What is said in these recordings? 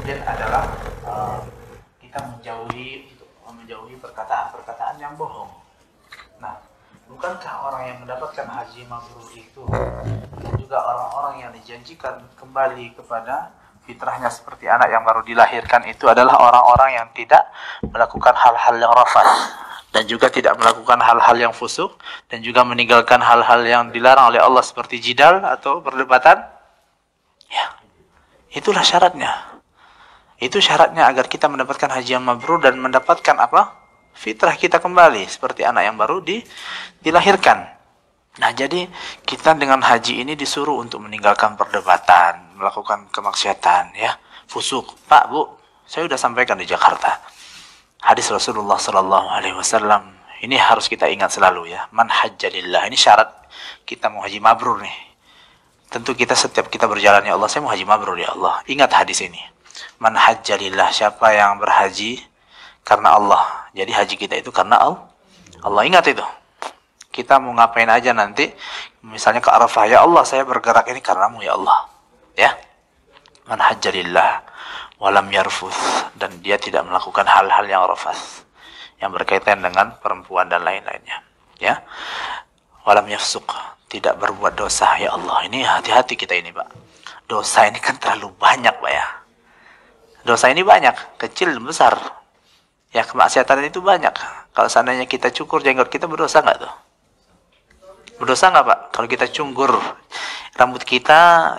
kemudian adalah kita menjauhi perkataan-perkataan yang bohong. Nah, bukankah orang yang mendapatkan haji mabrur itu dan juga orang-orang yang dijanjikan kembali kepada fitrahnya seperti anak yang baru dilahirkan itu adalah orang-orang yang tidak melakukan hal-hal yang rafath dan juga tidak melakukan hal-hal yang fusuk dan juga meninggalkan hal-hal yang dilarang oleh Allah seperti jidal atau perdebatan? Ya, itulah syaratnya. Itu syaratnya agar kita mendapatkan haji yang mabrur dan mendapatkan apa? Fitrah kita kembali seperti anak yang baru dilahirkan. Nah, jadi kita dengan haji ini disuruh untuk meninggalkan perdebatan, melakukan kemaksiatan, ya, fusuk. Pak, Bu, saya sudah sampaikan di Jakarta. Hadis Rasulullah sallallahu alaihi wasallam. Ini harus kita ingat selalu, ya. Man hajja lillah. Ini syarat kita mau haji mabrur nih. Tentu kita setiap kita berjalan, ya Allah, saya mau haji mabrur, ya Allah. Ingat hadis ini. Man hajja lillah, siapa yang berhaji karena Allah. Jadi haji kita itu karena Allah. Ingat itu. Kita mau ngapain aja nanti, misalnya ke Arafah, ya Allah, saya bergerak ini karenamu, ya Allah. Ya. Man hajja lillah walam yarfuth, dan dia tidak melakukan hal-hal yang rafath, yang berkaitan dengan perempuan dan lain-lainnya. Ya. Walam yafsuq, tidak berbuat dosa, ya Allah. Ini hati-hati kita ini, Pak. Dosa ini kan terlalu banyak, Pak, ya. Dosa ini banyak, kecil dan besar. Ya, kemaksiatan itu banyak. Kalau seandainya kita cukur jenggot kita, berdosa nggak tuh? Berdosa nggak, Pak? Kalau kita cukur rambut kita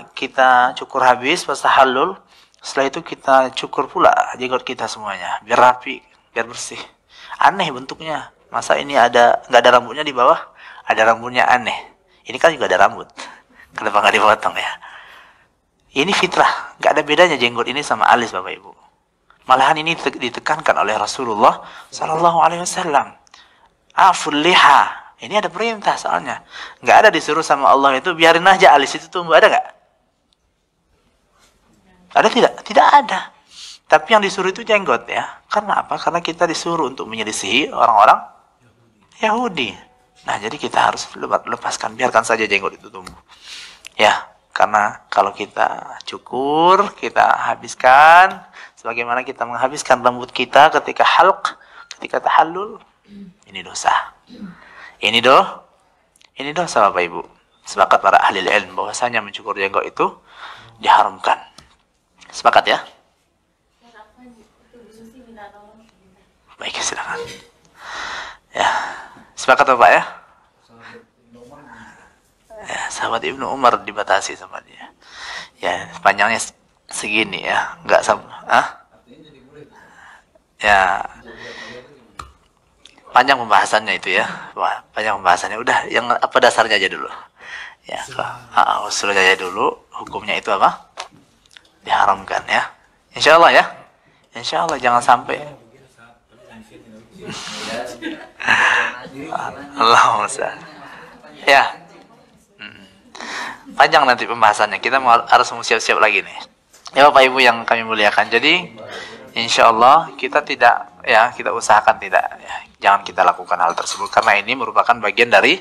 cukur habis pas tahallul, setelah itu kita cukur pula jenggot kita semuanya, biar rapi, biar bersih. Aneh bentuknya. Masa ini nggak ada rambutnya di bawah? Ada rambutnya, aneh. Ini kan juga ada rambut. Kenapa nggak dipotong, ya? Ini fitrah, nggak ada bedanya jenggot ini sama alis, Bapak Ibu. Malahan ini ditekankan oleh Rasulullah Sallallahu Alaihi Wasallam. Aful liha, ini ada perintah soalnya. Nggak ada disuruh sama Allah itu biarin aja alis itu tumbuh, ada nggak? Ada tidak? Tidak ada. Tapi yang disuruh itu jenggot, ya. Karena apa? Karena kita disuruh untuk menyelisihi orang-orang Yahudi. Nah, jadi kita harus lepaskan, biarkan saja jenggot itu tumbuh. Ya. Karena kalau kita cukur, kita habiskan, sebagaimana kita menghabiskan rambut kita ketika halq, ketika tahallul, ini dosa. Ini dosa, Bapak Ibu. Sepakat para ahli ilmu bahwasanya mencukur jenggot itu diharamkan. Sepakat, ya? Baik, silakan. Ya, sepakat, Bapak, ya? Ya, sahabat Ibnu Umar dibatasi sama dia. Ya, panjangnya segini, ya, enggak sama. Ya, panjang pembahasannya itu, ya. Wah, panjang pembahasannya. Udah, yang apa dasarnya aja dulu. Ya, usulnya aja dulu. Hukumnya itu apa? Diharamkan, ya. Insya Allah, ya. Insya Allah, jangan sampai. Allahumma shalli. Ya. Panjang nanti pembahasannya. Kita harus siap-siap lagi nih. Ya, Bapak Ibu yang kami muliakan. Jadi, insya Allah kita tidak, ya, kita usahakan tidak, ya, jangan kita lakukan hal tersebut karena ini merupakan bagian dari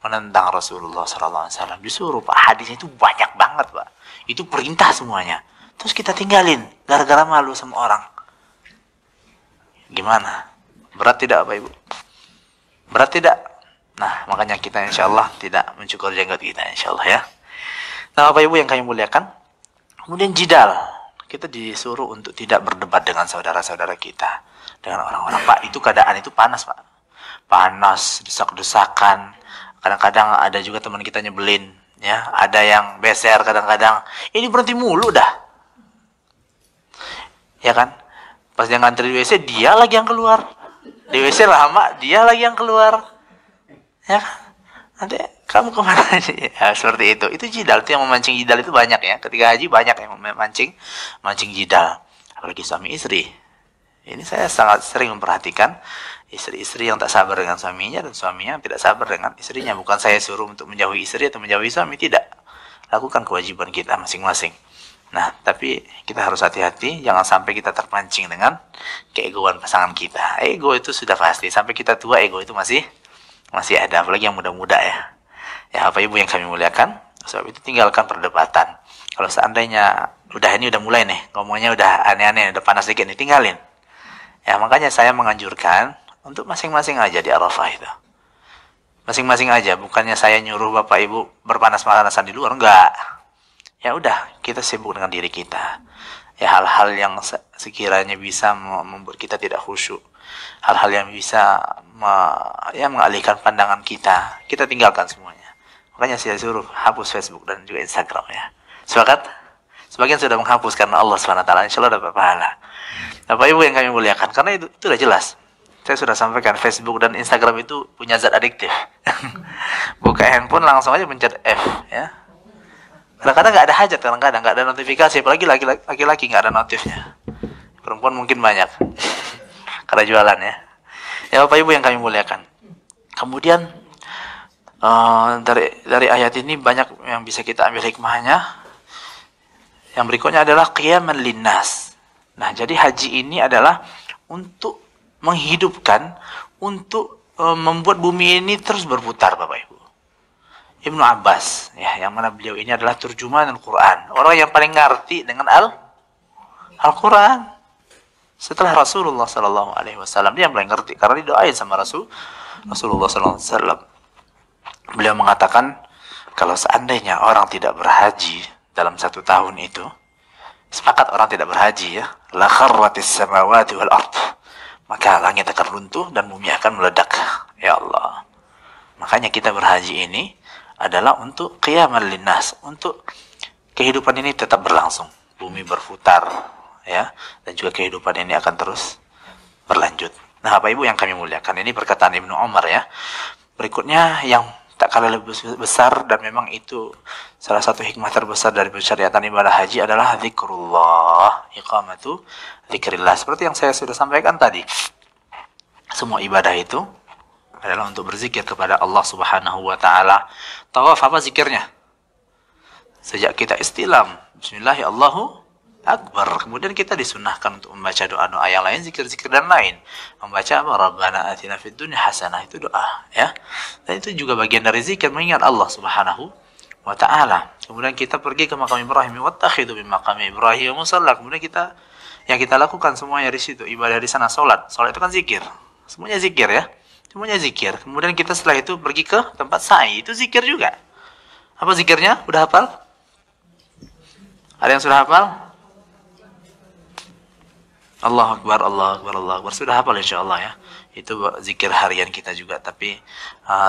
menentang Rasulullah SAW. Disuruh, Pak, hadisnya itu banyak banget, Pak. Itu perintah semuanya. Terus kita tinggalin gara-gara malu sama orang. Gimana? Berat tidak, Bapak Ibu? Berat tidak? Nah, makanya kita insya Allah tidak mencukur jenggot kita, insya Allah, ya. Nah, Bapak Ibu yang kami muliakan, kemudian jidal. Kita disuruh untuk tidak berdebat dengan saudara-saudara kita, dengan orang-orang. Pak, itu keadaan itu panas, Pak. Panas, desak-desakan. Kadang-kadang ada juga teman kita nyebelin, ya. Ada yang beser kadang-kadang. Ini berhenti mulu dah. Ya kan? Pas dia ngantri di WC, dia lagi yang keluar. Di WC lama, dia lagi yang keluar. Ya kan? Nanti kamu kemana aja? Ya, seperti itu. Itu jidal. Itu yang memancing jidal itu banyak, ya. Ketika haji banyak yang mancing jidal. Apalagi suami istri. Ini saya sangat sering memperhatikan istri-istri yang tak sabar dengan suaminya dan suaminya tidak sabar dengan istrinya. Bukan saya suruh untuk menjauhi istri atau menjauhi suami, tidak. Lakukan kewajiban kita masing-masing. Nah, tapi kita harus hati-hati, jangan sampai kita terpancing dengan keegoan pasangan kita. Ego itu sudah pasti. Sampai kita tua, ego itu masih ada, apalagi yang muda-muda, ya. Ya, Bapak Ibu yang kami muliakan, sebab itu tinggalkan perdebatan. Kalau seandainya Udah ini udah mulai nih, ngomongnya udah aneh-aneh, udah panas dikit nih, tinggalin. Ya makanya saya menganjurkan untuk masing-masing aja di Arafah itu. Masing-masing aja, bukannya saya nyuruh Bapak Ibu berpanas-panasan di luar, enggak. Ya udah, kita sibuk dengan diri kita. Ya hal-hal yang sekiranya bisa membuat kita tidak khusyuk, hal-hal yang bisa mengalihkan pandangan kita tinggalkan semuanya. Makanya saya suruh hapus Facebook dan juga Instagram ya. Sepakat? Sebagian sudah menghapus karena Allah SWT, insya Allah dapat pahala. Bapak Ibu yang kami muliakan, karena itu udah jelas. Saya sudah sampaikan, Facebook dan Instagram itu punya zat adiktif. Buka handphone langsung aja pencet F ya. Kadang-kadang nggak ada hajat, kadang-kadang nggak ada notifikasi, apalagi laki-laki nggak ada notifnya. Perempuan mungkin banyak karena jualan ya. Ya Bapak Ibu yang kami muliakan. Kemudian dari ayat ini banyak yang bisa kita ambil hikmahnya. Yang berikutnya adalah qiyaman linnas. Nah, jadi haji ini adalah untuk menghidupkan, untuk membuat bumi ini terus berputar, Bapak Ibu. Ibnu Abbas, ya, yang mana beliau ini adalah terjemahan Al-Quran. Orang yang paling ngerti dengan Al-Quran. Setelah Rasulullah SAW, dia yang paling ngerti. Karena didoain sama Rasulullah SAW. Beliau mengatakan, kalau seandainya orang tidak berhaji dalam 1 tahun itu, sepakat orang tidak berhaji ya, la kharratis samawati wal ard, maka langit akan runtuh dan bumi akan meledak. Ya Allah. Makanya kita berhaji ini adalah untuk qiyaman linnas, untuk kehidupan ini tetap berlangsung, bumi berputar ya, dan juga kehidupan ini akan terus berlanjut. Nah, Bapak Ibu yang kami muliakan, ini perkataan Ibnu Umar ya. Berikutnya yang tak kalah lebih besar, dan memang itu salah satu hikmah terbesar dari pensyariatan ibadah haji adalah zikrullah, iqamatu zikrillah. Seperti yang saya sudah sampaikan tadi, semua ibadah itu adalah untuk berzikir kepada Allah Subhanahu wa taala. Tawaf apa zikirnya? Sejak kita istilam, bismillah Allahu akbar. Kemudian kita disunahkan untuk membaca doa-doa yang lain, zikir-zikir dan lain. Membaca apa? Rabbana atina fid dunya hasanah, itu doa ya. Dan itu juga bagian dari zikir, mengingat Allah Subhanahu wa taala. Kemudian kita pergi ke makam Ibrahim, wattakhidhu min maqami Ibrahim musalla. Kemudian yang kita lakukan semuanya di situ, ibadah di sana, salat. Salat itu kan zikir. Semuanya zikir ya. Semuanya zikir. Kemudian kita setelah itu pergi ke tempat sa'i, itu zikir juga. Apa zikirnya? Udah hafal? Ada yang sudah hafal? Allahu Akbar, Allahu Akbar, Allahu Akbar. Sudah hafal insyaallah ya. Itu zikir harian kita juga, tapi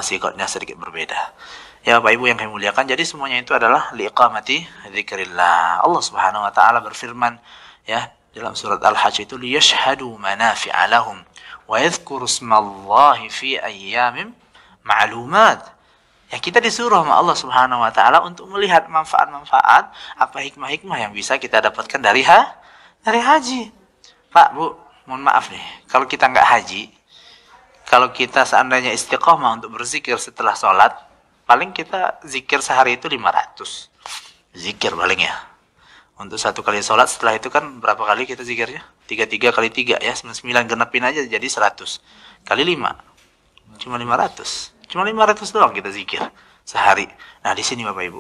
sifatnya sedikit berbeda. Ya Bapak Ibu yang kami muliakan, jadi semuanya itu adalah liqamati dzikrillah. Allah Subhanahu wa taala berfirman ya dalam surat Al-Hajj itu, liyashhadu manafi'a lahum wa yadhkuru ismallahi fi ayyamin ma'lumat. Yang kita disuruh sama Allah Subhanahu wa taala untuk melihat manfaat-manfaat, apa hikmah-hikmah yang bisa kita dapatkan dari haji. Pak, Bu, mohon maaf nih, kalau kita nggak haji, kalau kita seandainya istiqomah untuk berzikir setelah sholat, paling kita zikir sehari itu 500 zikir paling ya. Untuk 1 kali sholat, setelah itu kan berapa kali kita zikirnya? 3 kali 3 ya, 99 genepin aja jadi 100 kali 5 cuma 500 doang kita zikir sehari. Nah di sini Bapak Ibu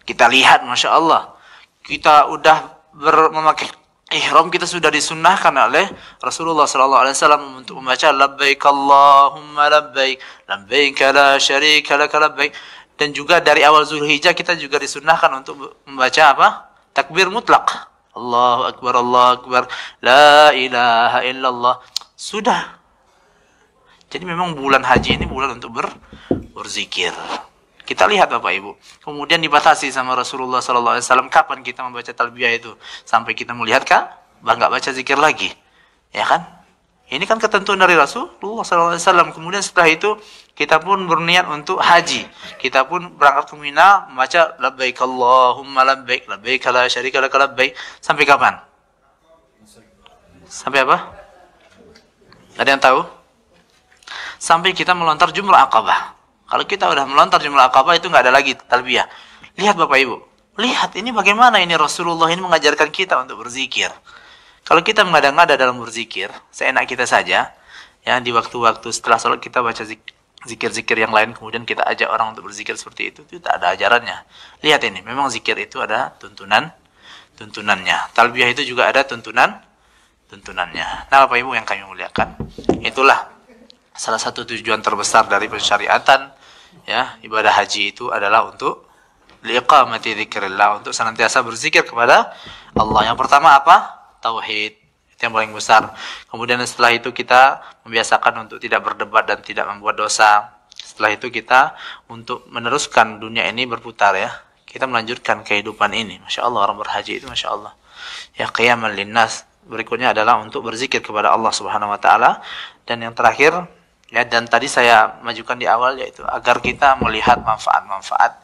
kita lihat, Masya Allah, kita udah memakai ihram, kita sudah disunnahkan oleh Rasulullah SAW untuk membaca labbaik Allahumma labbaik labbaik la syarika lak labbaik. Dan juga dari awal Zulhijjah kita juga disunnahkan untuk membaca apa? Takbir mutlak. Allahu Akbar, Allahu Akbar, la ilaha illallah. Sudah. Jadi memang bulan haji ini bulan untuk berzikir. Kita lihat Bapak Ibu. Kemudian dibatasi sama Rasulullah SAW kapan kita membaca talbiyah itu. Sampai kita melihat kan, nggak baca zikir lagi. Ya kan? Ini kan ketentuan dari Rasulullah SAW. Kemudian setelah itu kita pun berniat untuk haji. Kita pun berangkat ke Mina membaca labbaik Allahumma labbaik labbaik la syarika lak labbaik. Sampai kapan? Sampai apa? Ada yang tahu? Sampai kita melontar jumrah Aqabah. Kalau kita udah melontar jumrah Aqabah itu nggak ada lagi talbiyah. Lihat Bapak Ibu. Lihat ini bagaimana ini Rasulullah ini mengajarkan kita untuk berzikir. Kalau kita mengada-ngada dalam berzikir, seenak kita saja, ya di waktu-waktu setelah sholat kita baca zikir-zikir yang lain, kemudian kita ajak orang untuk berzikir seperti itu tak ada ajarannya. Lihat ini, memang zikir itu ada tuntunan tuntunannya. Talbiyah itu juga ada tuntunannya. Nah, Bapak Ibu yang kami muliakan, itulah salah satu tujuan terbesar dari pensyariatan, ya, ibadah haji itu adalah untuk liqamati dzikrillah, untuk senantiasa berzikir kepada Allah. Yang pertama apa? Tauhid. Itu yang paling besar. Kemudian setelah itu kita membiasakan untuk tidak berdebat dan tidak membuat dosa. Setelah itu kita untuk meneruskan dunia ini berputar, ya. Kita melanjutkan kehidupan ini. Masya Allah, orang berhaji itu Masya Allah, ya, qiyaman linnas. Berikutnya adalah untuk berzikir kepada Allah Subhanahu wa taala, dan yang terakhir, ya, dan tadi saya majukan di awal, yaitu agar kita melihat manfaat-manfaat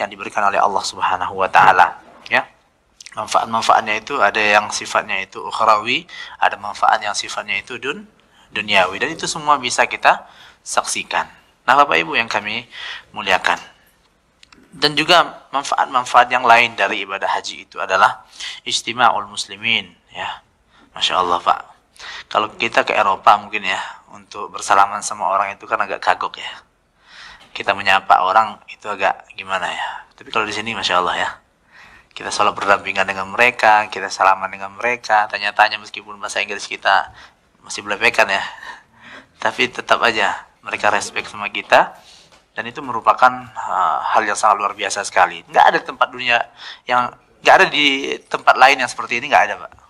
yang diberikan oleh Allah Subhanahu wa taala, ya. Manfaat-manfaatnya itu ada yang sifatnya itu ukhrawi, ada manfaat yang sifatnya itu duniawi, dan itu semua bisa kita saksikan. Nah, Bapak Ibu yang kami muliakan, dan juga manfaat-manfaat yang lain dari ibadah haji itu adalah ijtima'ul muslimin, ya. Masya Allah, Pak. Kalau kita ke Eropa mungkin, ya, untuk bersalaman sama orang itu kan agak kagok, ya. Kita menyapa orang itu agak gimana, ya. Tapi kalau di sini Masya Allah, ya, kita selalu berdampingan dengan mereka, kita salaman dengan mereka, tanya-tanya meskipun bahasa Inggris kita masih belepekan, ya. Tapi tetap aja mereka respect sama kita, dan itu merupakan hal yang sangat luar biasa sekali. Nggak ada tempat dunia yang, nggak ada di tempat lain yang seperti ini, nggak ada, Pak.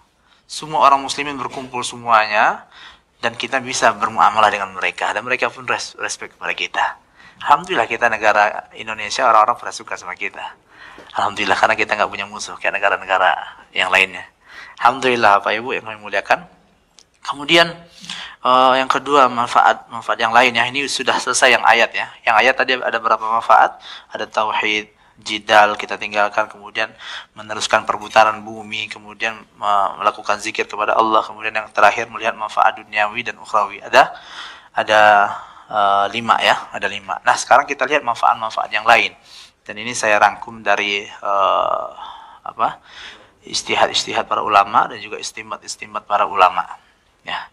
Semua orang muslimin berkumpul semuanya, dan kita bisa bermuamalah dengan mereka, dan mereka pun respect kepada kita. Alhamdulillah kita negara Indonesia, orang-orang pada suka sama kita. Alhamdulillah, karena kita nggak punya musuh kayak negara-negara yang lainnya. Alhamdulillah, Bapak Ibu yang kami muliakan. Kemudian yang kedua, manfaat yang lainnya, ini sudah selesai yang ayat, ya. Yang ayat tadi ada berapa manfaat? Ada tauhid, jidal kita tinggalkan, kemudian meneruskan perputaran bumi, kemudian melakukan zikir kepada Allah, kemudian yang terakhir melihat manfaat duniawi dan ukhrawi. Ada 5, ya, ada 5. Nah, sekarang kita lihat manfaat-manfaat yang lain, dan ini saya rangkum dari istihad para ulama dan juga istimbat para ulama, ya.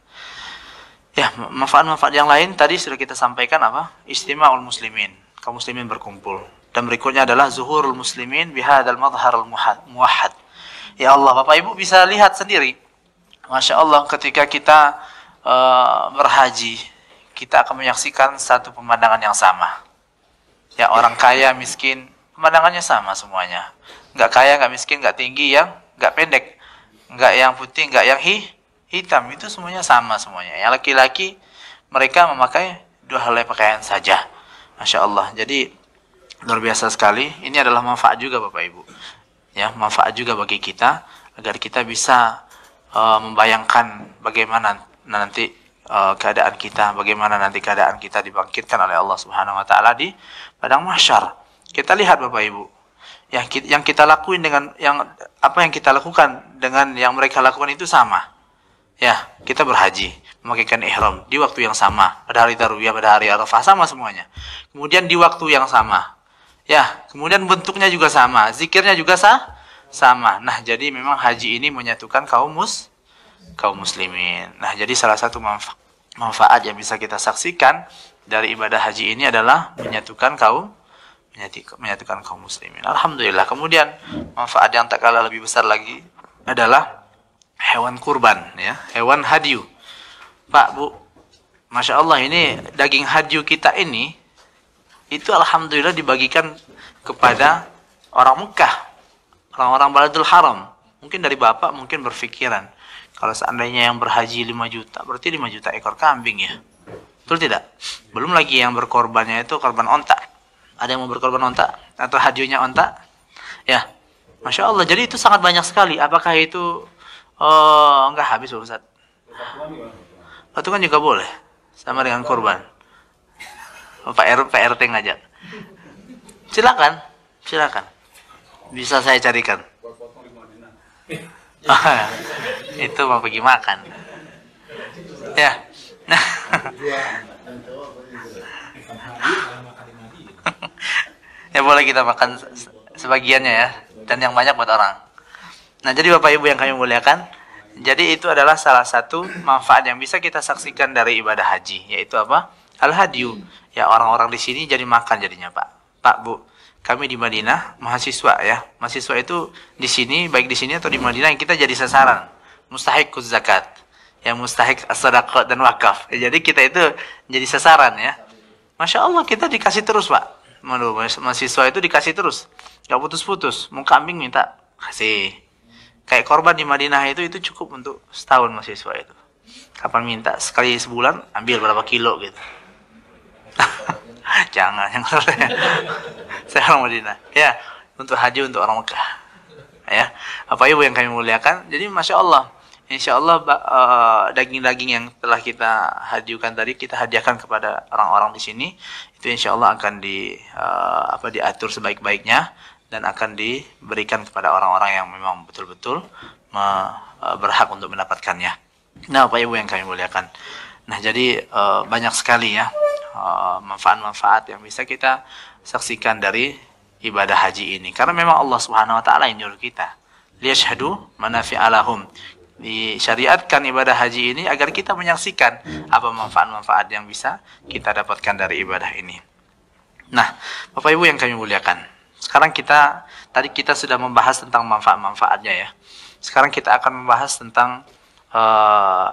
Ya, manfaat-manfaat yang lain tadi sudah kita sampaikan, apa? Istima'ul muslimin, kaum muslimin berkumpul. Dan berikutnya adalah zuhurul muslimin bihadzal madharul muwahhad. Ya Allah, Bapak Ibu bisa lihat sendiri. Masya Allah, ketika kita berhaji, kita akan menyaksikan satu pemandangan yang sama. Ya, orang kaya, miskin, pemandangannya sama semuanya. Nggak kaya, nggak miskin, nggak tinggi, yang nggak pendek, nggak yang putih, nggak yang hitam, itu semuanya sama semuanya. Yang laki-laki mereka memakai 2 helai pakaian saja. Masya Allah. Jadi luar biasa sekali. Ini adalah manfaat juga, Bapak Ibu. Ya, manfaat juga bagi kita agar kita bisa membayangkan bagaimana nanti keadaan kita, bagaimana nanti keadaan kita dibangkitkan oleh Allah Subhanahu wa taala di padang mahsyar. Kita lihat, Bapak Ibu, yang kita lakuin dengan apa yang kita lakukan dengan yang mereka lakukan itu sama. Ya, kita berhaji, memakaikan ihram di waktu yang sama, pada hari Tarwiyah, pada hari Arafah, sama semuanya. Kemudian di waktu yang sama. Ya, kemudian bentuknya juga sama, zikirnya juga sama. Nah, jadi memang haji ini menyatukan kaum muslimin. Nah, jadi salah satu manfaat yang bisa kita saksikan dari ibadah haji ini adalah menyatukan kaum muslimin. Alhamdulillah. Kemudian manfaat yang tak kalah lebih besar lagi adalah hewan kurban, ya, hewan hadyu. Pak, Bu, Masya Allah, ini daging hadyu kita ini itu alhamdulillah dibagikan kepada orang Mekah, orang-orang Baladul Haram. Mungkin dari Bapak mungkin berpikiran, kalau seandainya yang berhaji 5 juta, berarti 5 juta ekor kambing, ya. Betul tidak? Belum lagi yang berkorbannya itu korban onta. Ada yang mau berkorban onta? Atau hadyunya onta? Ya, Masya Allah. Jadi itu sangat banyak sekali. Apakah itu enggak habis, Ustaz? Patungan juga boleh, sama dengan korban. Pak RT ngajak. Silakan. Bisa saya carikan. Itu mau pergi makan. Ya. Nah. Ya, boleh kita makan sebagiannya, ya, dan yang banyak buat orang. Nah, jadi Bapak Ibu yang kami muliakan, jadi itu adalah salah satu manfaat yang bisa kita saksikan dari ibadah haji, yaitu apa? Al-hadyu. Ya, orang-orang di sini jadi makan jadinya, Pak. Pak, Bu, kami di Madinah, mahasiswa ya. Mahasiswa itu di sini, baik di sini atau di Madinah, yang kita jadi sasaran. Mustahiquz zakat. Yang mustahik as-sadaqah dan wakaf. Jadi kita itu jadi sasaran ya. Masya Allah kita dikasih terus Pak. Mahasiswa itu dikasih terus. Gak putus-putus. Mau kambing minta kasih. Kayak korban di Madinah itu cukup untuk setahun mahasiswa itu. Kapan minta? Sekali sebulan ambil berapa kilo gitu. Jangan yang saya orang Madinah. Ya, untuk haji untuk orang Mekah. Ya, Bapak Ibu yang kami muliakan. Jadi Masya Allah. Insya Allah daging-daging yang telah kita hadiahkan tadi kita hadiahkan kepada orang-orang di sini itu insya Allah akan diatur sebaik-baiknya dan akan diberikan kepada orang-orang yang memang betul-betul berhak untuk mendapatkannya. Nah, Bapak Ibu yang kami muliakan. Nah, jadi banyak sekali ya manfaat-manfaat yang bisa kita saksikan dari ibadah haji ini. Karena memang Allah Subhanahu wa taala yang nyuruh kita. Liyashhadu manafi'a lahum. Disyariatkan ibadah haji ini agar kita menyaksikan apa manfaat-manfaat yang bisa kita dapatkan dari ibadah ini. Nah, Bapak Ibu yang kami muliakan. Sekarang tadi kita sudah membahas tentang manfaat-manfaatnya ya. Sekarang kita akan membahas tentang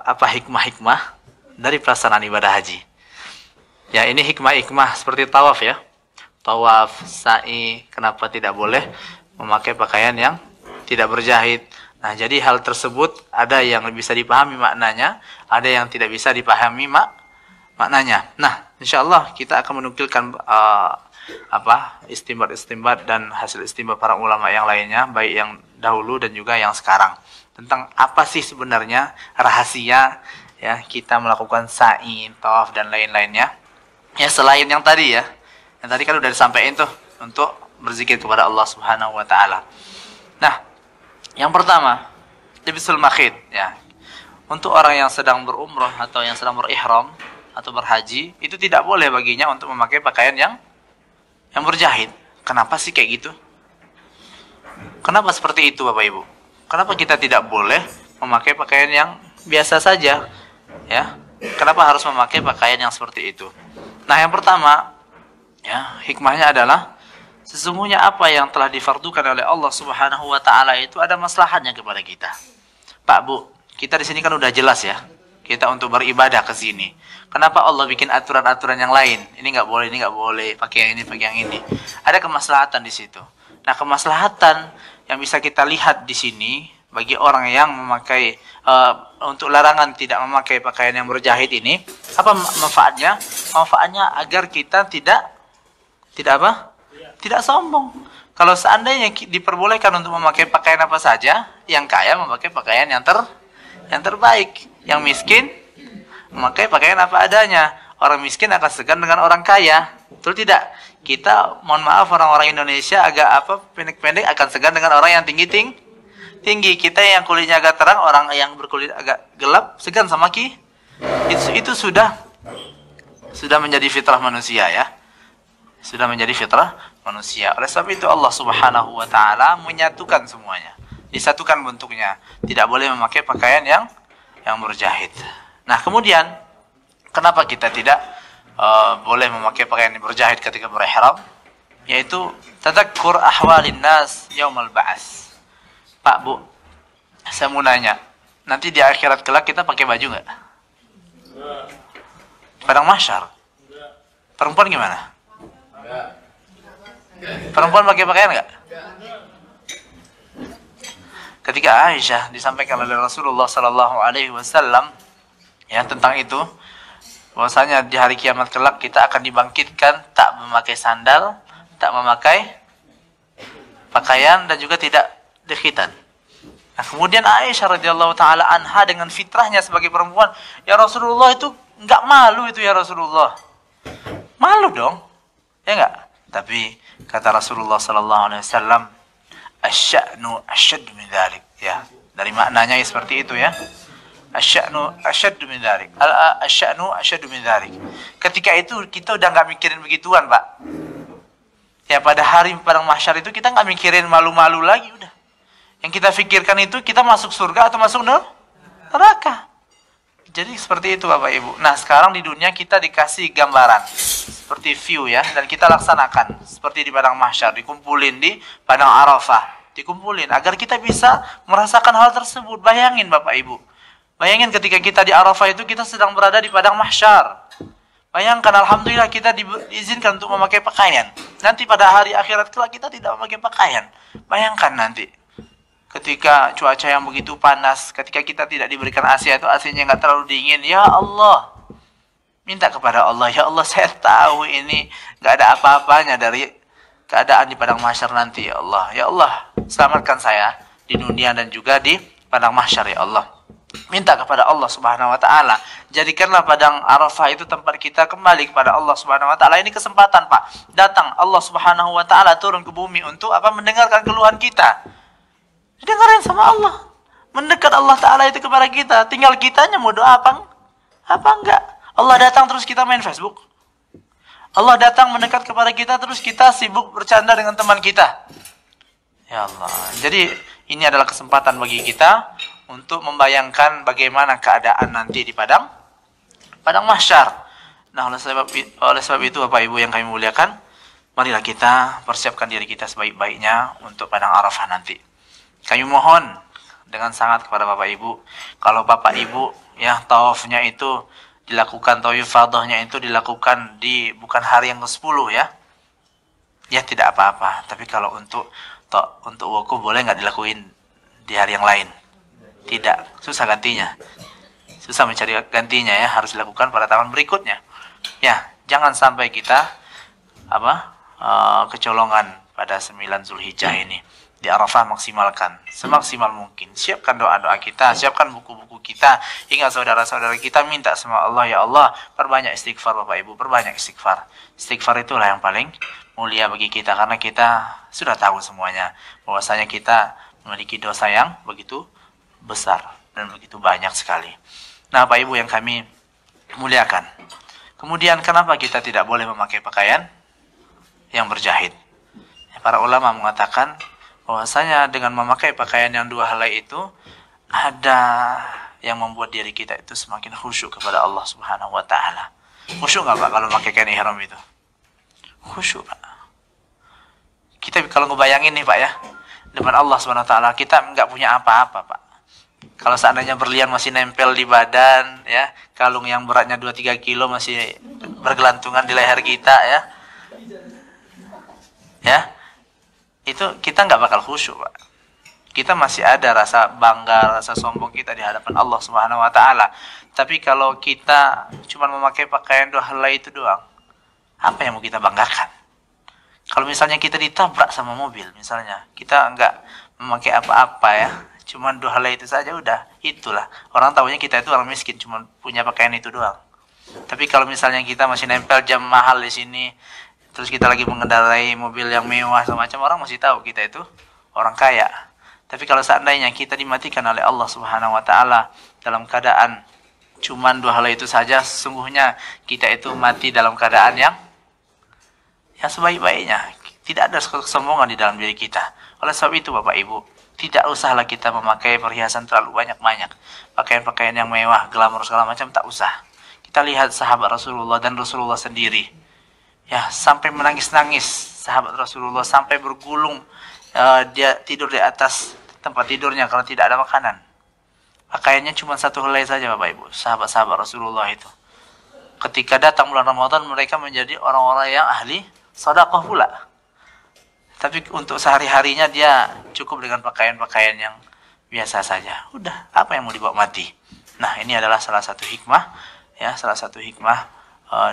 apa hikmah-hikmah dari pelaksanaan ibadah haji. Ya, ini hikmah-hikmah seperti tawaf ya. Tawaf, sa'i, kenapa tidak boleh memakai pakaian yang tidak berjahit. Nah, jadi hal tersebut ada yang bisa dipahami maknanya, ada yang tidak bisa dipahami maknanya. Nah, insyaallah kita akan menukilkan istimbat-istimbat dan hasil istimbat para ulama yang lainnya, baik yang dahulu dan juga yang sekarang, tentang apa sih sebenarnya rahasia ya kita melakukan sa'i, tawaf dan lain-lainnya. Ya, selain yang tadi ya. Yang tadi kan udah disampaikan tuh untuk berzikir kepada Allah Subhanahu wa taala. Nah, yang pertama, libisul makhid ya. Untuk orang yang sedang berumrah atau yang sedang berihram atau berhaji, itu tidak boleh baginya untuk memakai pakaian yang berjahit. Kenapa sih kayak gitu? Kenapa seperti itu Bapak Ibu? Kenapa kita tidak boleh memakai pakaian yang biasa saja? Ya. Kenapa harus memakai pakaian yang seperti itu? Nah, yang pertama, ya, hikmahnya adalah sesungguhnya apa yang telah difardukan oleh Allah Subhanahu wa taala itu ada maslahatnya kepada kita. Pak, Bu, kita di sini kan udah jelas ya. Kita untuk beribadah ke sini. Kenapa Allah bikin aturan-aturan yang lain? Ini nggak boleh, pakai yang ini. Ada kemaslahatan di situ. Nah, kemaslahatan yang bisa kita lihat di sini bagi orang yang memakai untuk larangan tidak memakai pakaian yang berjahit ini, apa manfaatnya? Manfaatnya agar kita tidak apa? Tidak sombong. Kalau seandainya diperbolehkan untuk memakai pakaian apa saja, yang kaya memakai pakaian yang terbaik, yang miskin memakai pakaian apa adanya. Orang miskin akan segan dengan orang kaya. Betul tidak? Kita, mohon maaf, orang-orang Indonesia agak pendek-pendek akan segan dengan orang yang tinggi. Kita yang kulitnya agak terang, orang yang berkulit agak gelap segan sama itu sudah menjadi fitrah manusia ya. Sudah menjadi fitrah manusia. Oleh sebab itu Allah Subhanahu wa taala menyatukan semuanya. Disatukan bentuknya. Tidak boleh memakai pakaian yang berjahit. Nah, kemudian kenapa kita tidak boleh memakai pakaian yang berjahit ketika berihram? Yaitu tadakkur ahwalin nas yaumal ba'ats. Pak, Bu, saya mau nanya. Nanti di akhirat kelak kita pakai baju enggak? Padang mahsyar. Perempuan gimana? Perempuan pakai pakaian enggak? Ketika Aisyah disampaikan oleh Rasulullah sallallahu alaihi wasallam ya tentang itu, bahwasanya di hari kiamat kelak kita akan dibangkitkan tak memakai sandal, tak memakai pakaian dan juga tidak dikhitan. Nah, kemudian Aisyah radhiyallahu taala anha dengan fitrahnya sebagai perempuan, ya Rasulullah itu enggak malu itu ya Rasulullah. Malu dong. Ya enggak? Tapi kata Rasulullah sallallahu alaihi wasallam, asy-sya'nu asyaddu min dzalik. Ya, dari maknanya seperti itu ya. Asy-sya'nu asyaddu min dzalik. Asy-sya'nu asyaddu min dzalik. Ketika itu kita udah enggak mikirin begituan, Pak. Ya, pada hari padang mahsyar itu kita enggak mikirin malu-malu lagi udah. Yang kita pikirkan itu kita masuk surga atau masuk neraka. Jadi seperti itu Bapak Ibu. Nah sekarang di dunia kita dikasih gambaran seperti view ya, dan kita laksanakan seperti di padang mahsyar, dikumpulin di padang Arafah, dikumpulin agar kita bisa merasakan hal tersebut. Bayangin Bapak Ibu, bayangin ketika kita di Arafah itu kita sedang berada di padang mahsyar. Bayangkan, alhamdulillah kita diizinkan untuk memakai pakaian. Nanti pada hari akhirat kelak kita tidak memakai pakaian. Bayangkan nanti ketika cuaca yang begitu panas, ketika kita tidak diberikan AC atau AC-nya nggak terlalu dingin, ya Allah, minta kepada Allah, ya Allah saya tahu ini nggak ada apa-apanya dari keadaan di padang mahsyar nanti, ya Allah selamatkan saya di dunia dan juga di padang mahsyar, ya Allah. Minta kepada Allah Subhanahu wa taala, jadikanlah padang Arafah itu tempat kita kembali kepada Allah Subhanahu wa taala. Ini kesempatan, Pak. Datang Allah Subhanahu wa taala turun ke bumi untuk apa? Mendengarkan keluhan kita. Didengarin sama Allah. Mendekat Allah taala itu kepada kita. Tinggal kitanya mau doa apa enggak. Allah datang terus kita main Facebook. Allah datang mendekat kepada kita terus kita sibuk bercanda dengan teman kita. Ya Allah. Jadi ini adalah kesempatan bagi kita untuk membayangkan bagaimana keadaan nanti di padang mahsyar. Nah, oleh sebab itu Bapak Ibu yang kami muliakan, marilah kita persiapkan diri kita sebaik-baiknya untuk padang Arafah nanti. Kami mohon dengan sangat kepada Bapak Ibu, kalau Bapak Ibu ya tawafnya itu dilakukan, tawaf ifadahnya itu dilakukan di bukan hari yang ke-10 ya. Ya tidak apa-apa, tapi kalau untuk wukuf boleh nggak dilakuin di hari yang lain? Tidak, susah gantinya. Susah mencari gantinya ya, harus dilakukan pada tahun berikutnya. Ya, jangan sampai kita kecolongan pada 9 Zulhijjah ini. Di Arafah maksimalkan semaksimal mungkin. Siapkan doa-doa kita, siapkan buku-buku kita. Ingat saudara-saudara kita, minta sama Allah, ya Allah, perbanyak istighfar Bapak Ibu, perbanyak istighfar. Istighfar itulah yang paling mulia bagi kita, karena kita sudah tahu semuanya bahwasanya kita memiliki dosa yang begitu besar dan begitu banyak sekali. Nah, Bapak Ibu yang kami muliakan, kemudian kenapa kita tidak boleh memakai pakaian yang berjahit? Para ulama mengatakan bahwasanya dengan memakai pakaian yang dua helai itu ada yang membuat diri kita itu semakin khusyuk kepada Allah Subhanahu wa taala. Khusyuk nggak Pak kalau memakai kain ihram itu? Khusyuk Pak. Kita kalau ngebayangin nih Pak ya, depan Allah Subhanahu wa taala kita nggak punya apa-apa Pak. Kalau seandainya berlian masih nempel di badan ya, kalung yang beratnya 2-3 kilo masih bergelantungan di leher kita ya. Ya. Itu kita nggak bakal khusyuk Pak. Kita masih ada rasa bangga, rasa sombong kita di hadapan Allah Subhanahu wa taala. Tapi kalau kita cuma memakai pakaian dua helai itu doang, apa yang mau kita banggakan? Kalau misalnya kita ditabrak sama mobil, misalnya kita nggak memakai apa-apa ya, cuma dua helai itu saja udah, itulah orang tahunya kita itu orang miskin, cuma punya pakaian itu doang. Tapi kalau misalnya kita masih nempel jam mahal di sini, terus kita lagi mengendarai mobil yang mewah semacam, orang masih tahu kita itu orang kaya. Tapi kalau seandainya kita dimatikan oleh Allah Subhanahu wa taala dalam keadaan cuma dua helai itu saja, sesungguhnya kita itu mati dalam keadaan yang sebaik-baiknya. Tidak ada kesombongan di dalam diri kita. Oleh sebab itu Bapak Ibu, tidak usahlah kita memakai perhiasan terlalu banyak-banyak. Pakaian-pakaian yang mewah, glamor segala macam, tak usah. Kita lihat sahabat Rasulullah dan Rasulullah sendiri. Ya, sampai menangis-nangis sahabat Rasulullah, sampai bergulung, dia tidur di atas tempat tidurnya karena tidak ada makanan. Pakaiannya cuma satu helai saja Bapak Ibu, sahabat-sahabat Rasulullah itu. Ketika datang bulan Ramadan, mereka menjadi orang-orang yang ahli sedekah pula. Tapi untuk sehari-harinya dia cukup dengan pakaian-pakaian yang biasa saja. Udah, apa yang mau dibawa mati? Nah, ini adalah salah satu hikmah ya, salah satu hikmah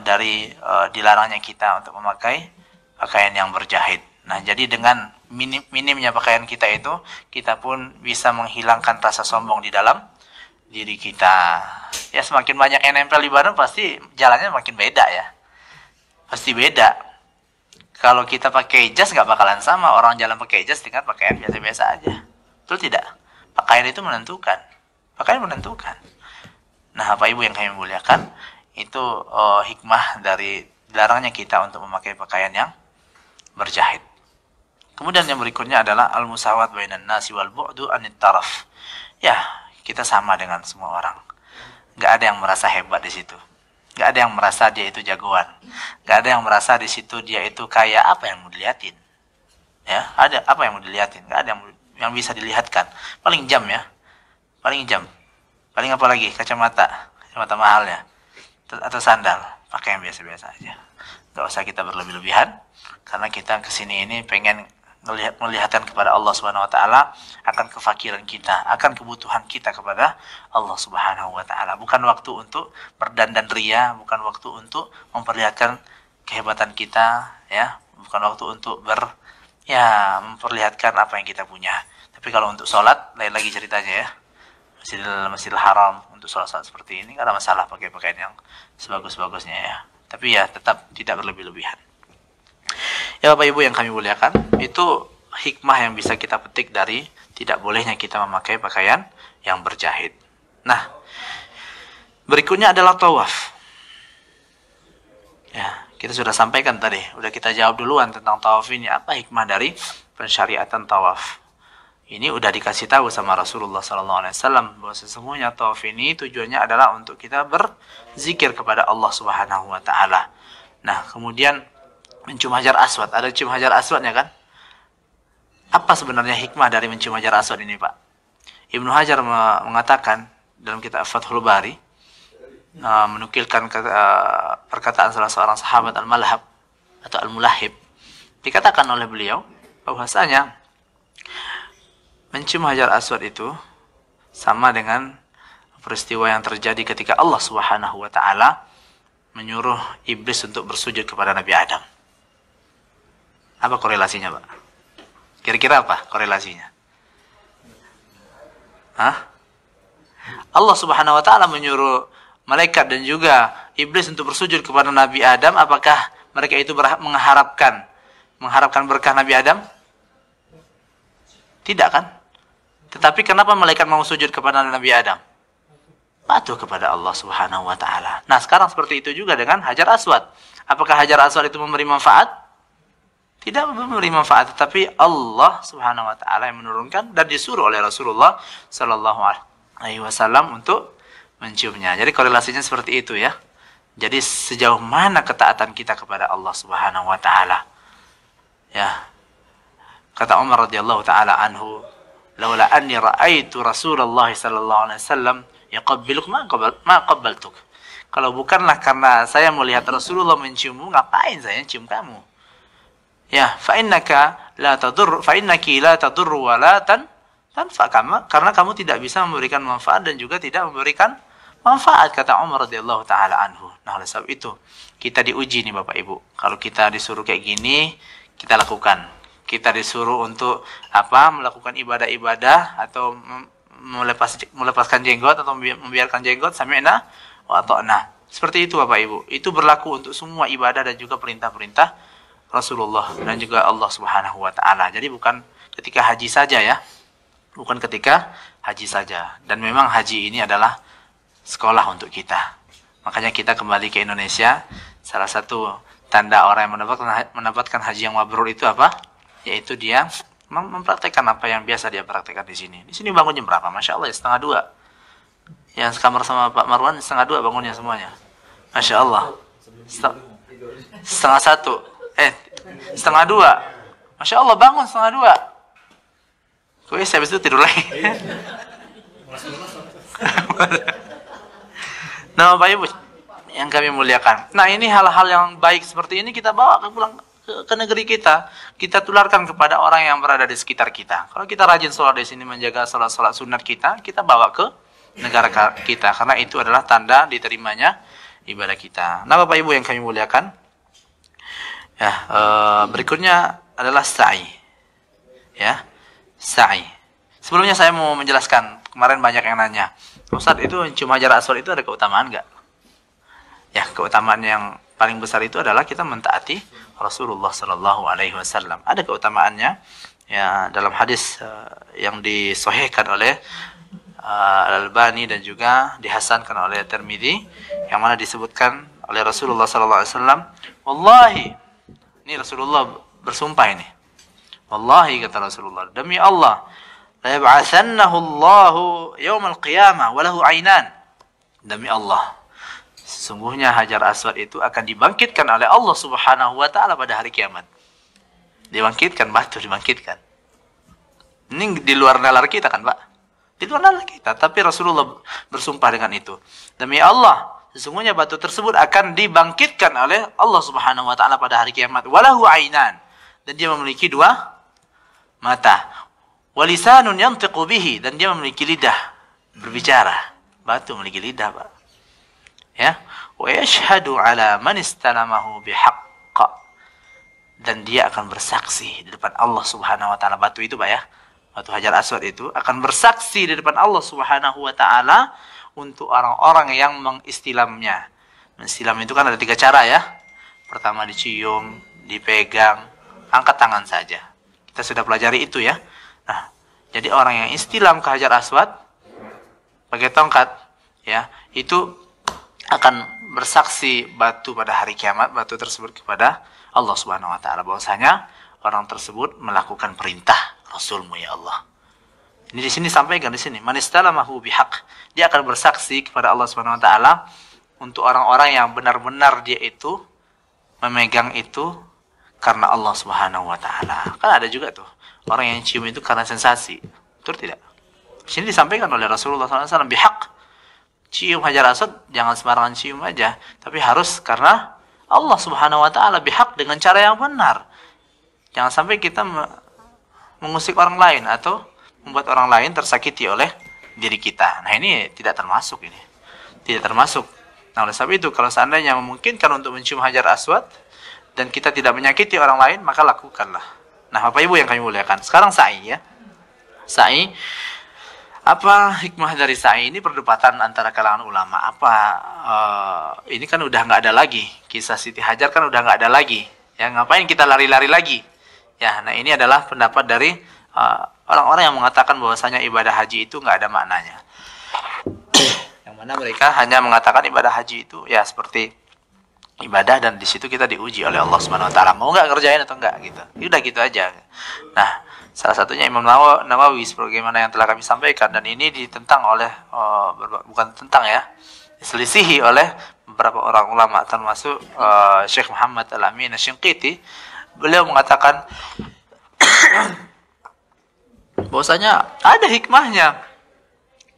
dari dilarangnya kita untuk memakai pakaian yang berjahit. Nah, jadi dengan minimnya pakaian kita itu, kita pun bisa menghilangkan rasa sombong di dalam diri kita. Ya, semakin banyak yang nempel di badan, pasti jalannya makin beda ya. Pasti beda. Kalau kita pakai jas nggak bakalan sama orang jalan pakai jas dengan pakaian biasa-biasa aja. Betul tidak? Pakaian itu menentukan. Pakaian menentukan. Nah, Bapak Ibu yang kami muliakan, itu hikmah dari dilarangnya kita untuk memakai pakaian yang berjahit. Kemudian yang berikutnya adalah al-musawat bainan nasi wal bu'du anit taraf. Ya, kita sama dengan semua orang. nggak ada yang merasa hebat di situ. Nggak ada yang merasa dia itu jagoan. Nggak ada yang merasa di situ dia itu kayak apa yang mau dilihatin. Ya, ada apa yang mau dilihatin? Nggak ada yang bisa dilihatkan. Paling jam ya, paling jam. Paling apa lagi? Kacamata mahal ya, atau sandal. Pakai yang biasa-biasa aja. Nggak usah kita berlebih-lebihan, karena kita kesini ini pengen melihatkan kepada Allah Subhanahu wa taala akan kefakiran kita, akan kebutuhan kita kepada Allah Subhanahu wa taala. Bukan waktu untuk berdandan ria, bukan waktu untuk memperlihatkan kehebatan kita, ya, bukan waktu untuk memperlihatkan apa yang kita punya. Tapi kalau untuk sholat, lain lagi ceritanya ya. Masjidil Haram untuk sholat seperti ini nggak ada masalah pakai pakaian yang sebagus-bagusnya ya. Tapi ya tetap tidak berlebih-lebihan. Ya Bapak Ibu yang kami muliakan, itu hikmah yang bisa kita petik dari tidak bolehnya kita memakai pakaian yang berjahit. Nah, berikutnya adalah tawaf. Ya, kita sudah sampaikan tadi, udah kita jawab duluan tentang tawaf ini. Apa hikmah dari pensyariatan tawaf? Ini udah dikasih tahu sama Rasulullah SAW bahwa sesungguhnya tawaf ini tujuannya adalah untuk kita berzikir kepada Allah Subhanahu wa taala. Nah, kemudian mencium hajar aswad. Ada cium hajar aswadnya kan? Apa sebenarnya hikmah dari mencium hajar aswad ini, Pak? Ibnu Hajar mengatakan dalam kitab Fathul Bari, menukilkan perkataan salah seorang sahabat Al-Malhab atau Al-Mulahib. Dikatakan oleh beliau bahwasanya mencium hajar aswad itu sama dengan peristiwa yang terjadi ketika Allah Subhanahu wa taala menyuruh iblis untuk bersujud kepada Nabi Adam. Apa korelasinya, Pak? Kira-kira apa korelasinya? Allah Subhanahu wa taala menyuruh malaikat dan juga iblis untuk bersujud kepada Nabi Adam. Apakah mereka itu mengharapkan berkah Nabi Adam? Tidak kan? Tetapi kenapa malaikat mau sujud kepada Nabi Adam? Patuh kepada Allah Subhanahu wa taala. Nah, sekarang seperti itu juga dengan hajar aswad. Apakah hajar aswad itu memberi manfaat? Tidak memberi manfaat, tetapi Allah Subhanahu wa taala yang menurunkan dan disuruh oleh Rasulullah sallallahu alaihi wasallam untuk menciumnya. Jadi korelasinya seperti itu ya. Jadi sejauh mana ketaatan kita kepada Allah Subhanahu wa taala. Ya. Kata Umar radhiyallahu taala anhu, "Laula anni ra'aitu Rasulullah sallallahu alaihi wasallam yaqabbiluk ma qabbaltuk." Kalau bukanlah karena saya melihat Rasulullah menciummu, ngapain saya cium kamu? Ya, fa innaki la tadur wa la tanfa, karena kamu tidak bisa memberikan manfaat dan juga tidak memberikan manfaat, kata Umar radhiyallahu taala anhu. Nah, oleh sebab itu kita diuji nih Bapak Ibu. Kalau kita disuruh kayak gini, kita lakukan. Kita disuruh untuk melakukan ibadah-ibadah atau melepaskan jenggot atau membiarkan jenggot, sami'na wa ata'na. Seperti itu Bapak Ibu. Itu berlaku untuk semua ibadah dan juga perintah-perintah Rasulullah dan juga Allah Subhanahu wa taala. Jadi bukan ketika haji saja ya. Bukan ketika haji saja. Dan memang haji ini adalah sekolah untuk kita. Makanya kita kembali ke Indonesia, salah satu tanda orang yang mendapatkan haji yang mabrur itu apa? Yaitu dia mempraktekkan apa yang biasa dia praktekkan di sini. Di sini bangun jam berapa? Masya Allah, 1:30. Yang sekamar sama Pak Marwan 1:30 bangunnya semuanya. Masya Allah. 1:30. 1:30. Masya Allah bangun 1:30. Gue habis itu tidur lagi. Nah Bapak Ibu yang kami muliakan. Nah ini hal-hal yang baik seperti ini kita bawa pulang ke negeri kita. Kita tularkan kepada orang yang berada di sekitar kita. Kalau kita rajin sholat di sini, menjaga sholat sunat kita bawa ke negara kita. Karena itu adalah tanda diterimanya ibadah kita. Nah Bapak Ibu yang kami muliakan. Ya, berikutnya adalah sa'i. Ya, sa'i. Sebelumnya saya mau menjelaskan. Kemarin banyak yang nanya, Ustaz, itu cium hajar aswad itu ada keutamaan nggak? Ya, keutamaan yang paling besar itu adalah kita mentaati Rasulullah Sallallahu Alaihi Wasallam. Ada keutamaannya. Ya, dalam hadis yang disahihkan oleh Al-Albani dan juga dihasankan oleh Tirmidzi, yang mana disebutkan oleh Rasulullah Sallallahu Alaihi Wasallam, wallahi, ini Rasulullah bersumpah ini. Wallahi, kata Rasulullah, demi Allah, la yab'atsannahu Allahu yaumal qiyamah wa lahu 'ainan. Demi Allah, sesungguhnya Hajar Aswad itu akan dibangkitkan oleh Allah Subhanahu wa taala pada hari kiamat. Dibangkitkan, batu dibangkitkan. Ini di luar nalar kita kan, Pak? Di luar nalar kita, tapi Rasulullah bersumpah dengan itu. Demi Allah, sesungguhnya batu tersebut akan dibangkitkan oleh Allah Subhanahu wa taala pada hari kiamat. Walahu ainan, dan dia memiliki dua mata. Walisanun yantiqu bihi, dan dia memiliki lidah berbicara. Batu memiliki lidah, Pak. Ya, wa yashhadu ala man istalamahu bihaqq, dan dia akan bersaksi di depan Allah Subhanahu wa taala. Batu itu, Pak, ya. Batu Hajar Aswad itu akan bersaksi di depan Allah Subhanahu wa taala untuk orang-orang yang mengistilamnya. Mengistilam itu kan ada 3 cara, ya. Pertama dicium, dipegang, angkat tangan saja. Kita sudah pelajari itu, ya. Nah, jadi orang yang istilam ke Hajar Aswad pakai tongkat, ya, itu akan bersaksi batu pada hari kiamat, batu tersebut kepada Allah Subhanahu wa taala bahwasanya orang tersebut melakukan perintah Rasulmu, ya Allah. Ini di sini sampaikan di sini, man istalamahu bihaq, dia akan bersaksi kepada Allah Subhanahu wa taala untuk orang-orang yang benar-benar dia itu memegang itu karena Allah Subhanahu wa taala. Kan ada juga tuh orang yang cium itu karena sensasi. Betul tidak? Di sini disampaikan oleh Rasulullah SAW, bihaq. Cium Hajar Aswad jangan sembarangan cium aja, tapi harus karena Allah Subhanahu wa taala, bihaq, dengan cara yang benar. Jangan sampai kita mengusik orang lain atau membuat orang lain tersakiti oleh diri kita. Nah, ini tidak termasuk ini. Tidak termasuk. Nah, oleh sebab itu kalau seandainya memungkinkan untuk mencium Hajar Aswad dan kita tidak menyakiti orang lain, maka lakukanlah. Nah, Bapak Ibu yang kami muliakan, sekarang sa'i, ya. Sa'i, apa hikmah dari sa'i ini? Perdebatan antara kalangan ulama. Ini kan udah nggak ada lagi. Kisah Siti Hajar kan udah nggak ada lagi. Ya, ngapain kita lari-lari lagi? Ya, nah ini adalah pendapat dari orang-orang yang mengatakan bahwasanya ibadah haji itu nggak ada maknanya. Yang mana mereka hanya mengatakan ibadah haji itu ya seperti ibadah, dan di situ kita diuji oleh Allah Subhanahu wa taala. Mau nggak ngerjain atau enggak gitu. Udah gitu aja. Nah, salah satunya Imam Nawawi sebagaimana yang telah kami sampaikan, dan ini ditentang oleh bukan tentang, ya, diselisihi oleh beberapa orang ulama termasuk Syekh Muhammad Al-Amin Asy-Shinqiti. Beliau mengatakan bahwasanya ada hikmahnya.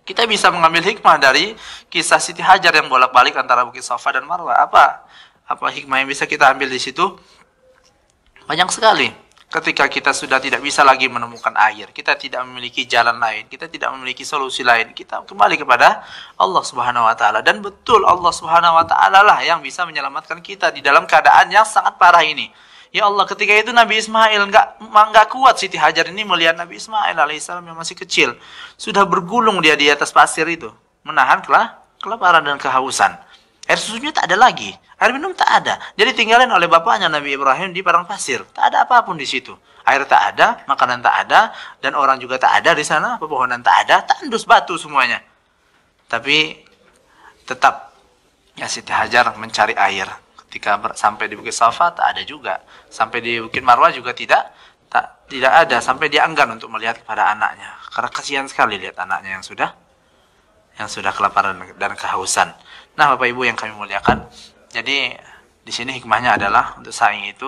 Kita bisa mengambil hikmah dari kisah Siti Hajar yang bolak-balik antara Bukit Safa dan Marwah. Apa hikmah yang bisa kita ambil di situ? Banyak sekali. Ketika kita sudah tidak bisa lagi menemukan air, kita tidak memiliki jalan lain, kita tidak memiliki solusi lain, kita kembali kepada Allah Subhanahu wa taala. Dan betul Allah Subhanahu wa taala lah yang bisa menyelamatkan kita di dalam keadaan yang sangat parah ini. Ya Allah, ketika itu Nabi Ismail nggak kuat Siti Hajar ini melihat Nabi Ismail alaihissalam yang masih kecil sudah bergulung dia di atas pasir itu, menahan kelaparan dan kehausan. Air susunya tak ada lagi, air minum tak ada. Jadi tinggalin oleh bapaknya Nabi Ibrahim di padang pasir. Tak ada apapun di situ. Air tak ada, makanan tak ada, dan orang juga tak ada di sana. Pepohonan tak ada, tandus batu semuanya. Tapi tetap ya Siti Hajar mencari air. Ketika sampai di Bukit Safa tak ada juga. Sampai di Bukit Marwah juga tidak ada. Sampai dia enggan untuk melihat kepada anaknya. Karena kasihan sekali lihat anaknya yang sudah kelaparan dan kehausan. Nah, Bapak Ibu yang kami muliakan, jadi di sini hikmahnya adalah untuk sa'i itu,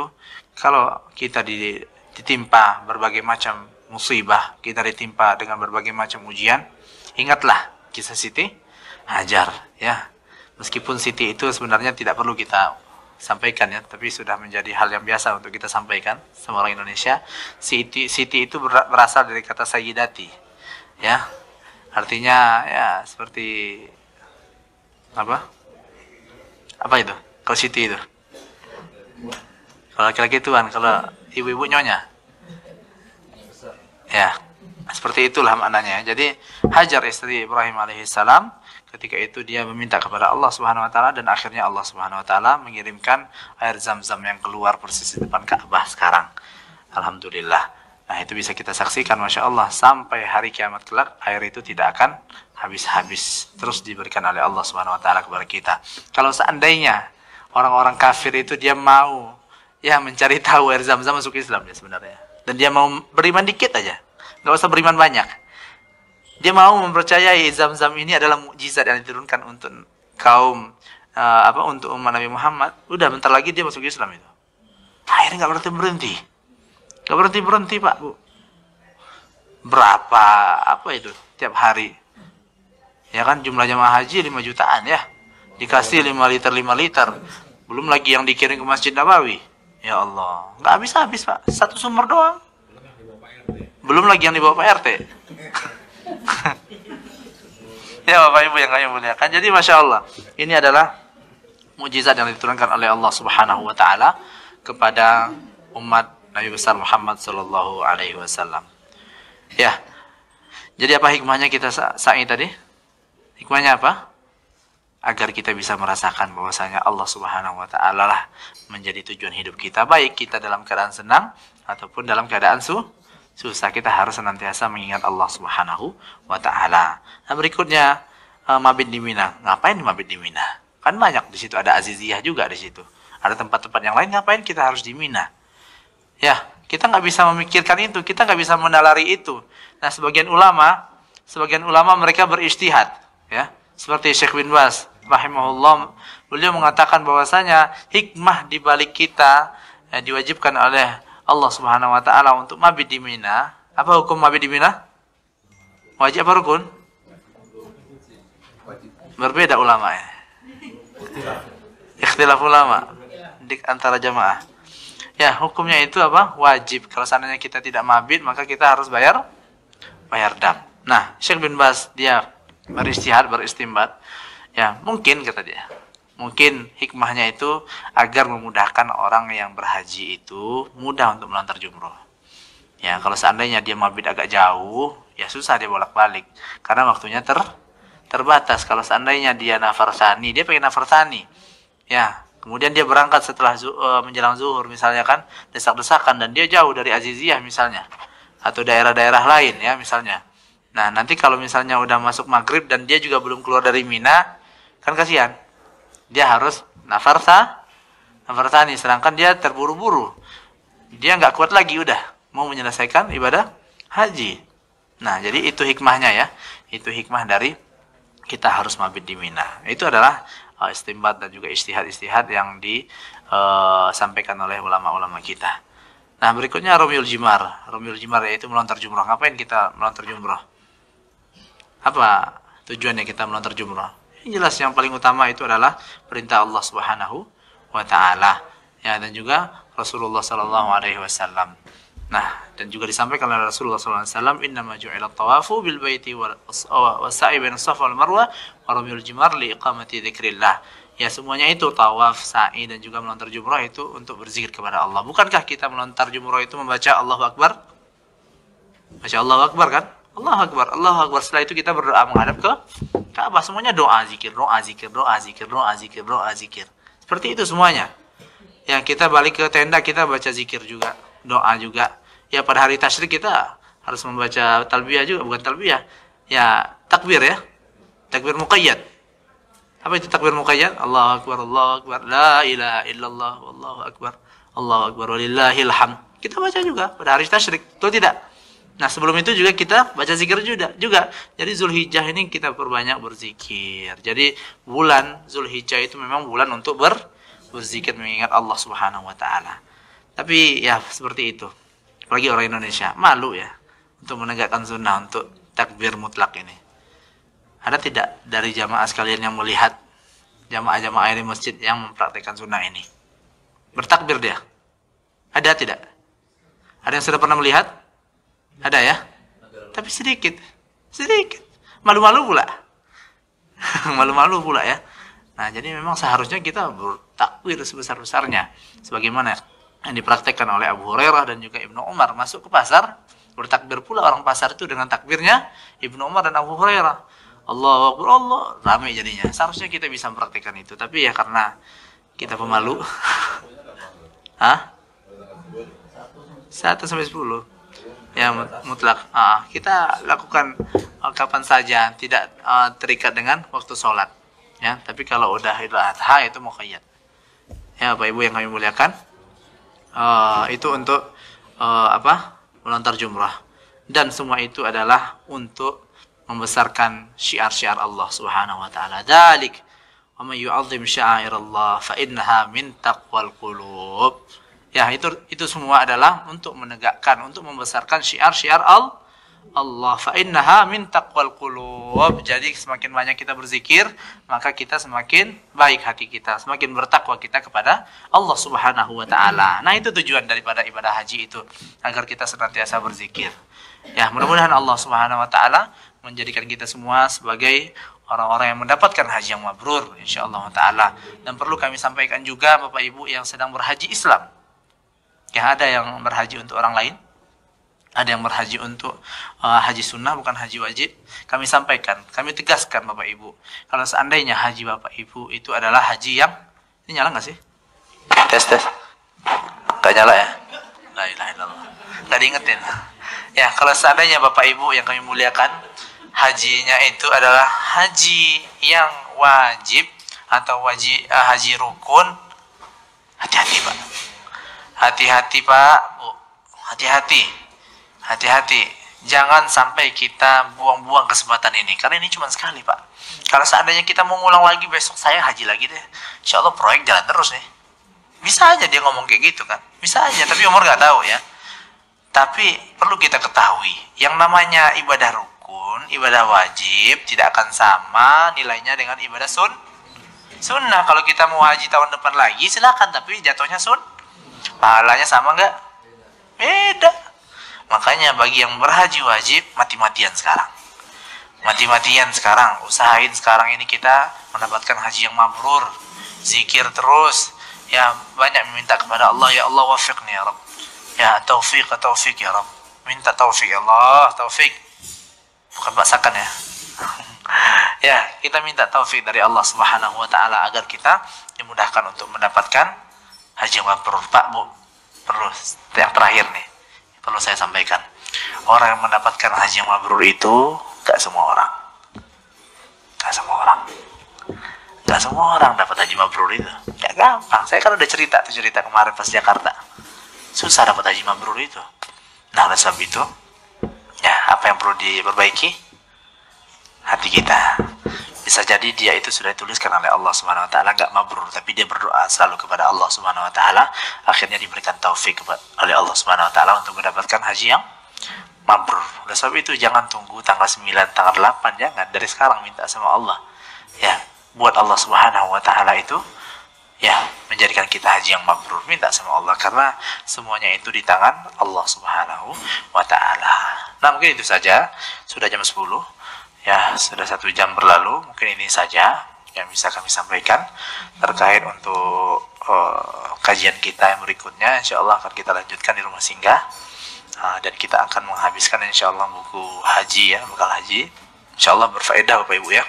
kalau kita ditimpa berbagai macam musibah, kita ditimpa dengan berbagai macam ujian, ingatlah kisah Siti Hajar, ya. Meskipun Siti itu sebenarnya tidak perlu kita sampaikan, ya, tapi sudah menjadi hal yang biasa untuk kita sampaikan sama orang Indonesia. Siti itu berasal dari kata sayyidati, ya. Artinya ya seperti apa itu kalau Siti itu, kalau laki-laki tuan, kalau ibu-ibu nyonya, ya seperti itulah maknanya. Jadi Hajar istri Ibrahim alaihissalam ketika itu dia meminta kepada Allah Subhanahu wa taala, dan akhirnya Allah Subhanahu wa taala mengirimkan air Zam-Zam yang keluar persis di depan Ka'bah sekarang. Alhamdulillah. Nah, itu bisa kita saksikan, Masya Allah, sampai hari kiamat kelak air itu tidak akan habis-habis, terus diberikan oleh Allah Subhanahu wa taala kepada kita. Kalau seandainya orang-orang kafir itu dia mau ya mencari tahu air Zam-Zam masuk Islam ya sebenarnya, dan dia mau beriman dikit aja, nggak usah beriman banyak, Dia mau mempercayai Zam-Zam ini adalah mukjizat yang diturunkan untuk kaum untuk umat Nabi Muhammad. Udah bentar lagi dia masuk Islam itu. Akhirnya nggak berhenti, nggak berhenti Pak Bu. Berapa itu tiap hari? Ya kan jumlah jamaah haji 5 jutaan ya. Dikasih 5 liter. Belum lagi yang dikirim ke Masjid Nabawi. Ya Allah, nggak habis-habis Pak. Satu sumber doang. Belum lagi yang dibawa Pak RT. Ya Bapak Ibu yang kami muliakan. Jadi Masya Allah, ini adalah mukjizat yang diturunkan oleh Allah Subhanahu wa Ta'ala kepada umat Nabi besar Muhammad Sallallahu Alaihi Wasallam. Ya, jadi apa hikmahnya kita sa'i tadi? Hikmahnya apa? Agar kita bisa merasakan bahwasanya Allah Subhanahu wa Ta'ala lah menjadi tujuan hidup kita, baik kita dalam keadaan senang ataupun dalam keadaan susah. Kita harus senantiasa mengingat Allah Subhanahu wa Ta'ala. Nah, berikutnya mabit di Mina. Ngapain mabit di Mina? Kan banyak di situ, ada Aziziyah juga di situ. Ada tempat-tempat yang lain, ngapain kita harus di Mina? Ya, kita nggak bisa memikirkan itu, kita nggak bisa menalari itu. Nah, sebagian ulama mereka berijtihad, ya. Seperti Syekh bin Baz rahimahullah, beliau mengatakan bahwasanya hikmah di balik kita diwajibkan oleh Allah Subhanahu wa Ta'ala untuk mabit di Mina. Apa hukum mabit di Mina? Wajib apa rukun? Berbeda ulama ya. Ikhtilaf ulama di antara jamaah. Ya, hukumnya itu apa? Wajib. Kalau seandainya kita tidak mabit, maka kita harus bayar dam. Nah, Syekh bin Baz dia beristimbat. Ya, mungkin kata dia. Mungkin hikmahnya itu agar memudahkan orang yang berhaji itu mudah untuk melontar jumroh. Ya, kalau seandainya dia mabit agak jauh, ya susah dia bolak-balik karena waktunya terbatas. Kalau seandainya dia nafarsani, dia pengen nafarsani. Ya, kemudian dia berangkat setelah menjelang zuhur misalnya kan, desak-desakan dan dia jauh dari Aziziyah misalnya atau daerah-daerah lain ya misalnya. Nah, nanti kalau misalnya udah masuk maghrib dan dia juga belum keluar dari Mina, kan kasihan. Dia harus nafarsani, sedangkan dia terburu-buru. Dia nggak kuat lagi udah mau menyelesaikan ibadah haji. Nah, jadi itu hikmahnya ya. Itu hikmah dari kita harus mabit di Mina. Itu adalah istimbat dan juga istihad yang disampaikan oleh ulama-ulama kita. Nah, berikutnya Romyul Jimar. Romyul Jimar yaitu melontar jumrah. Ngapain kita melontar jumrah? Apa tujuannya kita melontar jumrah? Yang jelas yang paling utama itu adalah perintah Allah Subhanahu wa Ta'ala. Ya, dan juga Rasulullah sallallahu alaihi wasallam. Nah, dan juga disampaikan oleh Rasulullah sallallahu alaihi wasallam, "Innama ju'ila at-tawafu bil baiti was-sa'i baina as-safa wal marwa wa ramyul jimar li iqamati dzikrillah." Ya, semuanya itu tawaf, sa'i dan juga melontar jumrah itu untuk berzikir kepada Allah. Bukankah kita melontar jumrah itu membaca Allahu Akbar? Baca Allahu Akbar kan? Allahu Akbar, Allahu Akbar. Setelah itu kita berdoa menghadap ke Ka'bah. Semuanya doa zikir. Seperti itu semuanya. Ya, kita balik ke tenda kita baca zikir juga, doa juga. Ya, pada hari tasyrik kita harus membaca talbiyah juga, bukan talbiyah. Ya, takbir ya. Takbir muqayyad. Apa itu takbir muqayyad? Allahu Akbar, Allahu Akbar, la ilaha illallah, wallahu akbar, Allahu Akbar walillahil hamd. Kita baca juga pada hari tasyrik, betul tidak? Nah, sebelum itu juga kita baca zikir juga. Jadi Zulhijjah ini kita perbanyak berzikir. Jadi bulan Zulhijjah itu memang bulan untuk berzikir mengingat Allah Subhanahu wa Ta'ala. Tapi ya seperti itu. Apalagi orang Indonesia malu ya untuk menegakkan sunnah, untuk takbir mutlak ini. Ada tidak dari jamaah sekalian yang melihat jamaah-jamaah di masjid yang mempraktikkan sunnah ini? Bertakbir dia? Ada tidak? Ada yang sudah pernah melihat? Ada ya? Tapi sedikit. Malu-malu pula. Malu-malu pula ya. Nah, jadi memang seharusnya kita bertakbir sebesar-besarnya. Sebagaimana yang dipraktekkan oleh Abu Hurairah dan juga Ibnu Umar. Masuk ke pasar, bertakbir pula orang pasar itu dengan takbirnya Ibnu Umar dan Abu Hurairah. Allahu Akbar, Allah, ramai jadinya. Seharusnya kita bisa mempraktekkan itu. Tapi ya karena kita pemalu. Hah? 1-10. Ya, mutlak. Kita lakukan kapan saja, tidak terikat dengan waktu sholat. Ya, tapi kalau udah Idul Adha itu muqayyad. Ya, Bapak Ibu yang kami muliakan, itu untuk melontar jumrah. Dan semua itu adalah untuk membesarkan syiar-syiar Allah Subhanahu wa taala. Dzalik wa may yu'azzim sya'airallah fa innaha min taqwal qulub. Ya, itu semua adalah untuk menegakkan, untuk membesarkan syiar-syiar Allah. Fa innaha min taqwal qulub. Jadi semakin banyak kita berzikir, maka kita semakin baik hati kita, semakin bertakwa kita kepada Allah Subhanahu wa taala. Nah, itu tujuan daripada ibadah haji itu, agar kita senantiasa berzikir. Ya, mudah-mudahan Allah Subhanahu wa taala menjadikan kita semua sebagai orang-orang yang mendapatkan haji yang mabrur insyaallah taala. Dan perlu kami sampaikan juga Bapak Ibu yang sedang berhaji Islam. Ya, ada yang berhaji untuk orang lain, ada yang berhaji untuk haji sunnah, bukan haji wajib. Kami sampaikan, kami tegaskan Bapak Ibu, kalau seandainya haji Bapak Ibu itu adalah haji yang, ini nyala nggak sih? Tes. Nggak nyala ya? La ilaha illallah. Nggak diingetin. Ya, kalau seandainya Bapak Ibu yang kami muliakan, hajinya itu adalah haji yang wajib atau haji rukun, hati-hati Pak. Hati-hati Pak, Bu. Hati-hati. Jangan sampai kita buang-buang kesempatan ini, karena ini cuma sekali Pak. Kalau seandainya kita mau ngulang lagi, besok saya haji lagi deh, insya Allah proyek jalan terus nih. Bisa aja dia ngomong kayak gitu kan, bisa aja, tapi umur nggak tahu ya. Tapi perlu kita ketahui, yang namanya ibadah rukun, ibadah wajib tidak akan sama nilainya dengan ibadah sunnah. Kalau kita mau haji tahun depan lagi silakan, tapi jatuhnya pahalanya sama nggak? Beda. Makanya bagi yang berhaji wajib, mati-matian sekarang. Usahain sekarang ini kita mendapatkan haji yang mabrur. Zikir terus. Ya, banyak meminta kepada Allah, ya Allah wafiqni ya Rabb. Ya, taufik ya Rabb. Minta taufik ya Allah, taufik. Bukan baksakan ya. Ya, kita minta taufik dari Allah Subhanahu wa taala agar kita dimudahkan untuk mendapatkan haji yang mabrur. Pak, Bu, perlu yang terakhir nih, perlu saya sampaikan. Orang yang mendapatkan haji yang mabrur itu gak semua orang. Gak semua orang dapat haji mabrur itu. Gak gampang. Saya kan udah cerita kemarin pas Jakarta. Susah dapat haji mabrur itu. Nah, oleh sebab itu, ya, apa yang perlu diperbaiki? Hati kita. Bisa jadi dia itu sudah dituliskan oleh Allah Subhanahu wa taala enggak mabrur, tapi dia berdoa selalu kepada Allah Subhanahu wa taala, akhirnya diberikan taufik oleh Allah Subhanahu wa taala untuk mendapatkan haji yang mabrur. Oleh sebab itu jangan tunggu tanggal 9, tanggal 8, jangan, dari sekarang minta sama Allah. Ya, buat Allah Subhanahu wa taala itu ya menjadikan kita haji yang mabrur, minta sama Allah, karena semuanya itu di tangan Allah Subhanahu wa taala. Nah, mungkin itu saja, sudah jam 10. Ya, sudah 1 jam berlalu. Mungkin ini saja yang bisa kami sampaikan terkait untuk kajian kita yang berikutnya. Insya Allah akan kita lanjutkan di rumah singgah, dan kita akan menghabiskan insya Allah buku haji ya, bekal haji. Insya Allah berfaedah Bapak Ibu ya.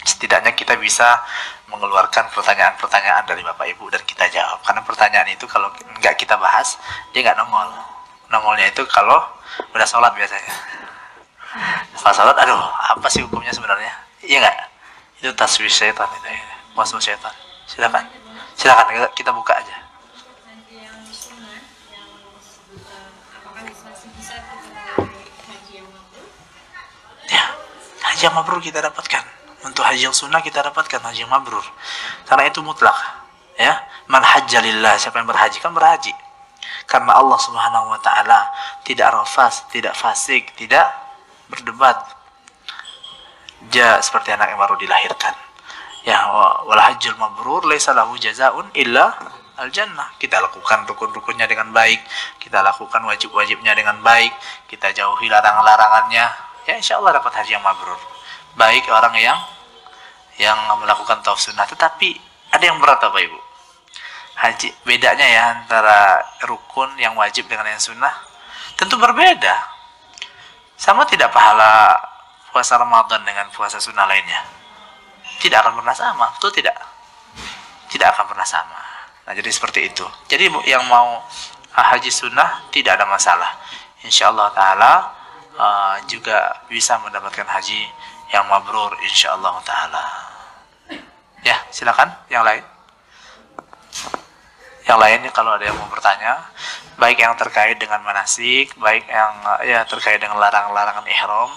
Setidaknya kita bisa mengeluarkan pertanyaan-pertanyaan dari Bapak Ibu dan kita jawab. Karena pertanyaan itu kalau nggak kita bahas, dia nggak nongol. Nongolnya itu kalau udah sholat biasanya. Setelah salat, aduh, apa sih hukumnya sebenarnya? Iya nggak? Itu taswis syaitan itu ya. Waswas syaitan. Silakan kita buka aja. Nanti yang sunnah, yang apakah masih bisa kita haji yang mabrur? Ya, haji yang mabrur kita dapatkan. Untuk haji yang sunnah kita dapatkan haji yang mabrur. Karena itu mutlak. Ya, man hajja lillah, siapa yang berhaji kan berhaji. Karena Allah Subhanahu wa taala tidak rafas, tidak fasik, tidak berdebat. Dia seperti anak yang baru dilahirkan. Ya, wal hajjul mabrur laisa lahu jazaa'un illa al jannah. Kita lakukan rukun-rukunnya dengan baik, kita lakukan wajib-wajibnya dengan baik, kita jauhi larangan-larangannya. Ya, insyaallah dapat haji yang mabrur. Baik orang yang melakukan tawaf sunnah, tetapi ada yang berat Bapak Ibu. Haji bedanya ya antara rukun yang wajib dengan yang sunnah tentu berbeda. Sama tidak pahala puasa Ramadan dengan puasa sunnah lainnya? Tidak akan pernah sama, betul tidak? Tidak akan pernah sama. Nah, jadi seperti itu. Jadi yang mau haji sunnah tidak ada masalah. InsyaAllah ta'ala juga bisa mendapatkan haji yang mabrur insyaallah ta'ala. Ya, silakan yang lain. Yang lainnya kalau ada yang mau bertanya, baik yang terkait dengan manasik, baik yang terkait dengan larangan-larangan ihram,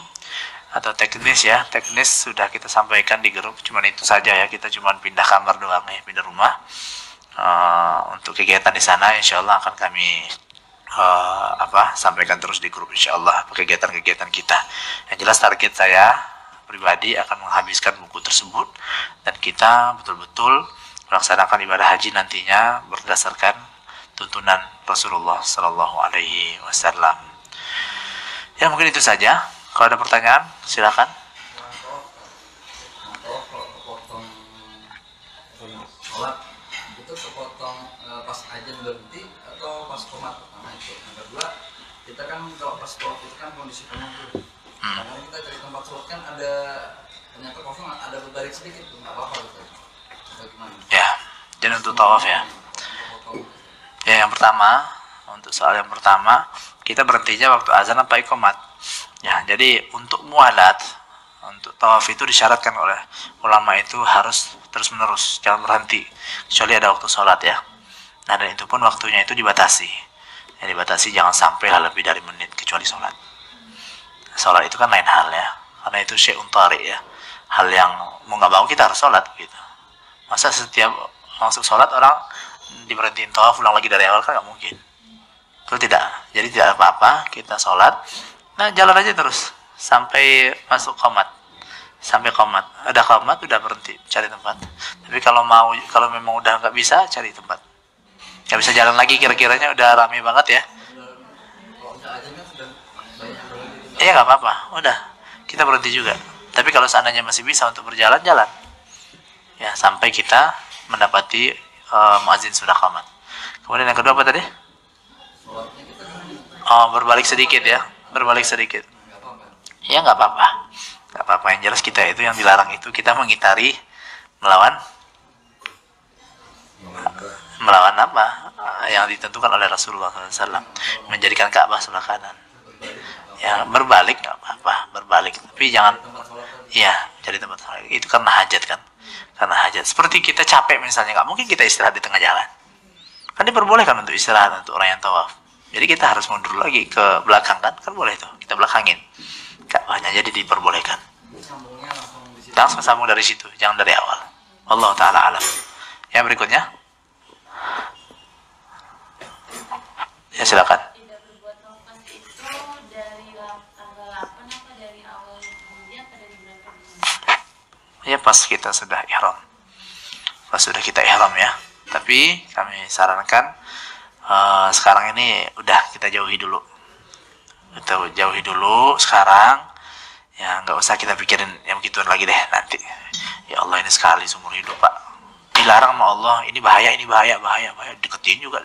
atau teknis ya. Teknis sudah kita sampaikan di grup, cuman itu saja ya, kita cuman pindah kamar doang ya, pindah rumah. Untuk kegiatan di sana insya Allah akan kami sampaikan terus di grup insya Allah kegiatan-kegiatan kita. Yang jelas target saya pribadi akan menghabiskan buku tersebut dan kita betul-betul melaksanakan ibadah haji nantinya berdasarkan tuntunan Rasulullah Sallallahu Alaihi Wasallam. Ya mungkin itu saja. Kalau ada pertanyaan silakan. Sholat itu kepotong pas azan berhenti atau pas qomat pertama itu. Yang kedua, kita kan kalau pas sholat itu kan kondisi penuh tuh. Karena kita cari tempat sholat kan ada ternyata kosong, ada berbalik sedikit tuh, nggak apa-apa gitu. Bagaimana? Ya, jadi untuk tawaf ya. Ya yang pertama, untuk soal yang pertama, kita berhentinya waktu azan apa iqamat. Ya, jadi untuk mualat, untuk tawaf itu disyaratkan oleh ulama itu harus terus menerus, jangan berhenti, kecuali ada waktu sholat ya. Nah dan itu pun waktunya itu dibatasi. Ya, dibatasi jangan sampai lebih dari menit kecuali sholat. Sholat itu kan lain hal ya, karena itu syai'un tari ya, hal yang mau nggak mau kita harus sholat gitu. Masa setiap masuk sholat orang diberhentiin tawaf ulang lagi dari awal kan nggak mungkin. Itu tidak. Jadi tidak apa-apa kita sholat. Nah jalan aja terus sampai masuk qomat. Sampai qomat. Ada qomat udah berhenti cari tempat. Tapi kalau memang udah nggak bisa cari tempat. Nggak bisa jalan lagi kira-kiranya udah rame banget ya. Iya nggak apa-apa. Udah kita berhenti juga. Tapi kalau seandainya masih bisa untuk berjalan jalan. Ya sampai kita mendapati muadzin sudah qomat. Kemudian yang kedua apa tadi? Berbalik sedikit ya, berbalik sedikit. Ya nggak apa-apa, nggak apa-apa. Yang jelas kita itu yang dilarang itu kita mengitari melawan apa yang ditentukan oleh Rasulullah SAW, menjadikan Ka'bah sebelah kanan. Ya berbalik nggak apa-apa, berbalik. Tapi jangan, ya jadi tempat itu karena hajat kan. Karena hajat. Seperti kita capek misalnya, nggak mungkin kita istirahat di tengah jalan. Kan diperbolehkan untuk istirahat untuk orang yang tawaf. Jadi kita harus mundur lagi ke belakang kan boleh tuh. Kita belakangin. Ka'bahnya jadi diperbolehkan. Langsung sambung dari situ, jangan dari awal. Allah Ta'ala alam. Yang berikutnya. Ya silakan. Tidak berbuat taubat itu dari tanggal 8 apa dari awal kemudian atau dari bulan kedua? Ya pas kita sudah ihram. Pas sudah kita ihram ya. Tapi kami sarankan sekarang ini udah kita jauhi dulu. Kita jauhi dulu sekarang. Ya nggak usah kita pikirin yang begituan lagi deh nanti. Ya Allah ini sekali seumur hidup Pak. Dilarang sama Allah, ini bahaya, bahaya. Deketin juga.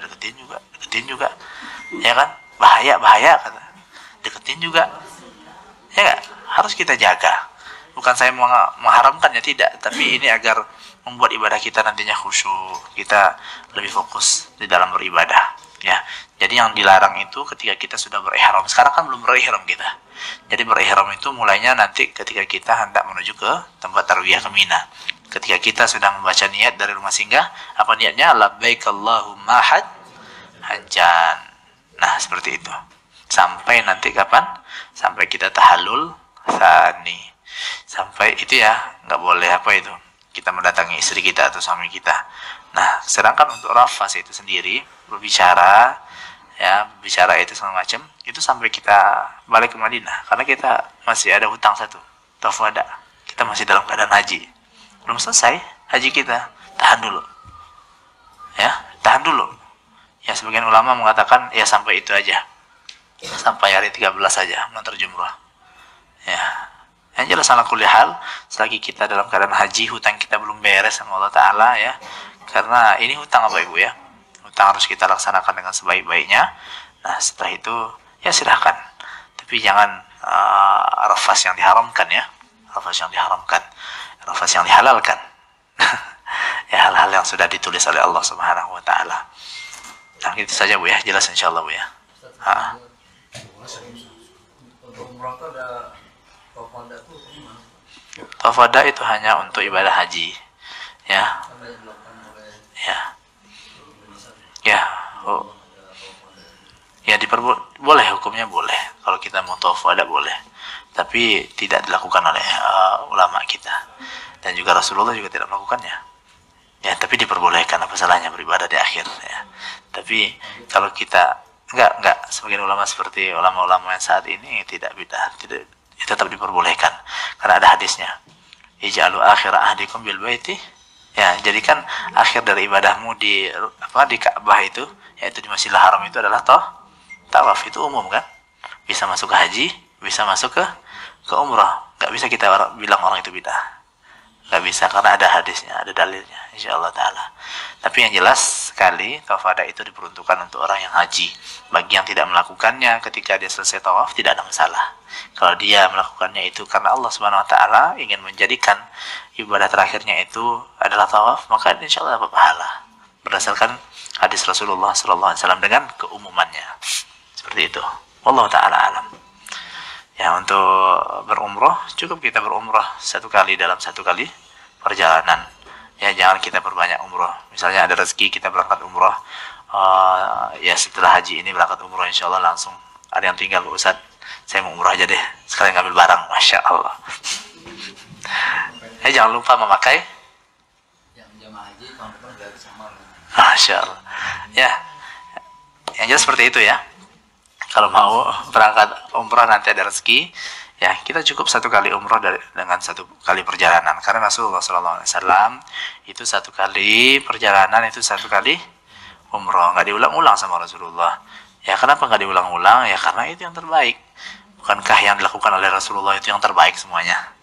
Ya kan? Bahaya kata. Deketin juga. Ya nggak? Harus kita jaga. Bukan saya mengharamkan ya tidak, tapi ini agar membuat ibadah kita nantinya khusyuk, kita lebih fokus di dalam beribadah ya. Jadi yang dilarang itu ketika kita sudah berihram. Sekarang kan belum berihram kita. Jadi berihram itu mulainya nanti ketika kita hendak menuju ke tempat tarwiyah ke Mina. Ketika kita sudah membaca niat dari rumah singgah, apa niatnya? Labbaik Allahumma hajjan. Nah, seperti itu. Sampai nanti kapan? Sampai kita tahallul tsani. Sampai itu ya, nggak boleh kita mendatangi istri kita atau suami kita. Nah, sedangkan untuk rafas itu sendiri berbicara itu segala macam, itu sampai kita balik ke Madinah, karena kita masih ada hutang satu, tawaf wada. Kita masih dalam keadaan haji, belum selesai haji kita, tahan dulu. Ya, sebagian ulama mengatakan ya sampai itu aja, sampai hari 13 saja mengantar jumrah. Ya. Yang jelas ala kulli hal, selagi kita dalam keadaan haji, hutang kita belum beres sama Allah Ta'ala ya. Karena ini hutang apa Ibu ya? Hutang harus kita laksanakan dengan sebaik-baiknya. Nah setelah itu, ya silahkan. Tapi jangan rafas yang diharamkan ya. Rafas yang dihalalkan. Ya hal-hal yang sudah ditulis oleh Allah Subhanahu Wa Ta'ala. Nah itu saja Bu ya, jelas insyaAllah Bu ya. Untuk umrah itu ada tawaf wada itu hanya untuk ibadah haji ya. Boleh, hukumnya boleh. Kalau kita mau tawaf wada boleh, tapi tidak dilakukan oleh ulama kita, dan juga Rasulullah juga tidak melakukannya. Ya, tapi diperbolehkan, apa salahnya beribadah di akhir ya. Tapi kalau kita enggak sebagian ulama seperti ulama-ulama yang saat ini tidak bidah, tidak, tetap diperbolehkan karena ada hadisnya. Ij'alu akhir ahdikum bil baiti. Ya, jadikan akhir dari ibadahmu di Ka'bah itu, yaitu di Masjidil Haram itu adalah tawaf. Itu umum kan? Bisa masuk ke haji, bisa masuk ke umrah. Enggak bisa kita bilang orang itu bidah. Nggak bisa, karena ada hadisnya, ada dalilnya, insyaallah ta'ala. Tapi yang jelas sekali, tawaf wada itu diperuntukkan untuk orang yang haji. Bagi yang tidak melakukannya ketika dia selesai tawaf, tidak ada masalah. Kalau dia melakukannya itu karena Allah subhanahu wa ta'ala ingin menjadikan ibadah terakhirnya itu adalah tawaf, maka insyaallah dapat pahala. Berdasarkan hadis Rasulullah SAW dengan keumumannya. Seperti itu. Wallahu ta'ala alam. Ya, untuk berumroh, cukup kita berumroh satu kali dalam satu kali perjalanan. Ya, jangan kita perbanyak umroh. Misalnya ada rezeki kita berangkat umroh, ya setelah haji ini berangkat umroh, insya Allah langsung ada yang tinggal, Ustaz, saya mau umroh aja deh, sekalian ngambil barang, Masya Allah. Ya, jangan lupa memakai yang jamaah haji tahun depan gratis sama. Masya Allah. Ya, yang jelas seperti itu ya. Kalau mau berangkat umrah nanti ada rezeki, ya kita cukup satu kali umrah dengan satu kali perjalanan. Karena Rasulullah SAW itu satu kali perjalanan itu satu kali umrah, nggak diulang-ulang sama Rasulullah. Ya, kenapa nggak diulang-ulang? Ya karena itu yang terbaik. Bukankah yang dilakukan oleh Rasulullah itu yang terbaik semuanya?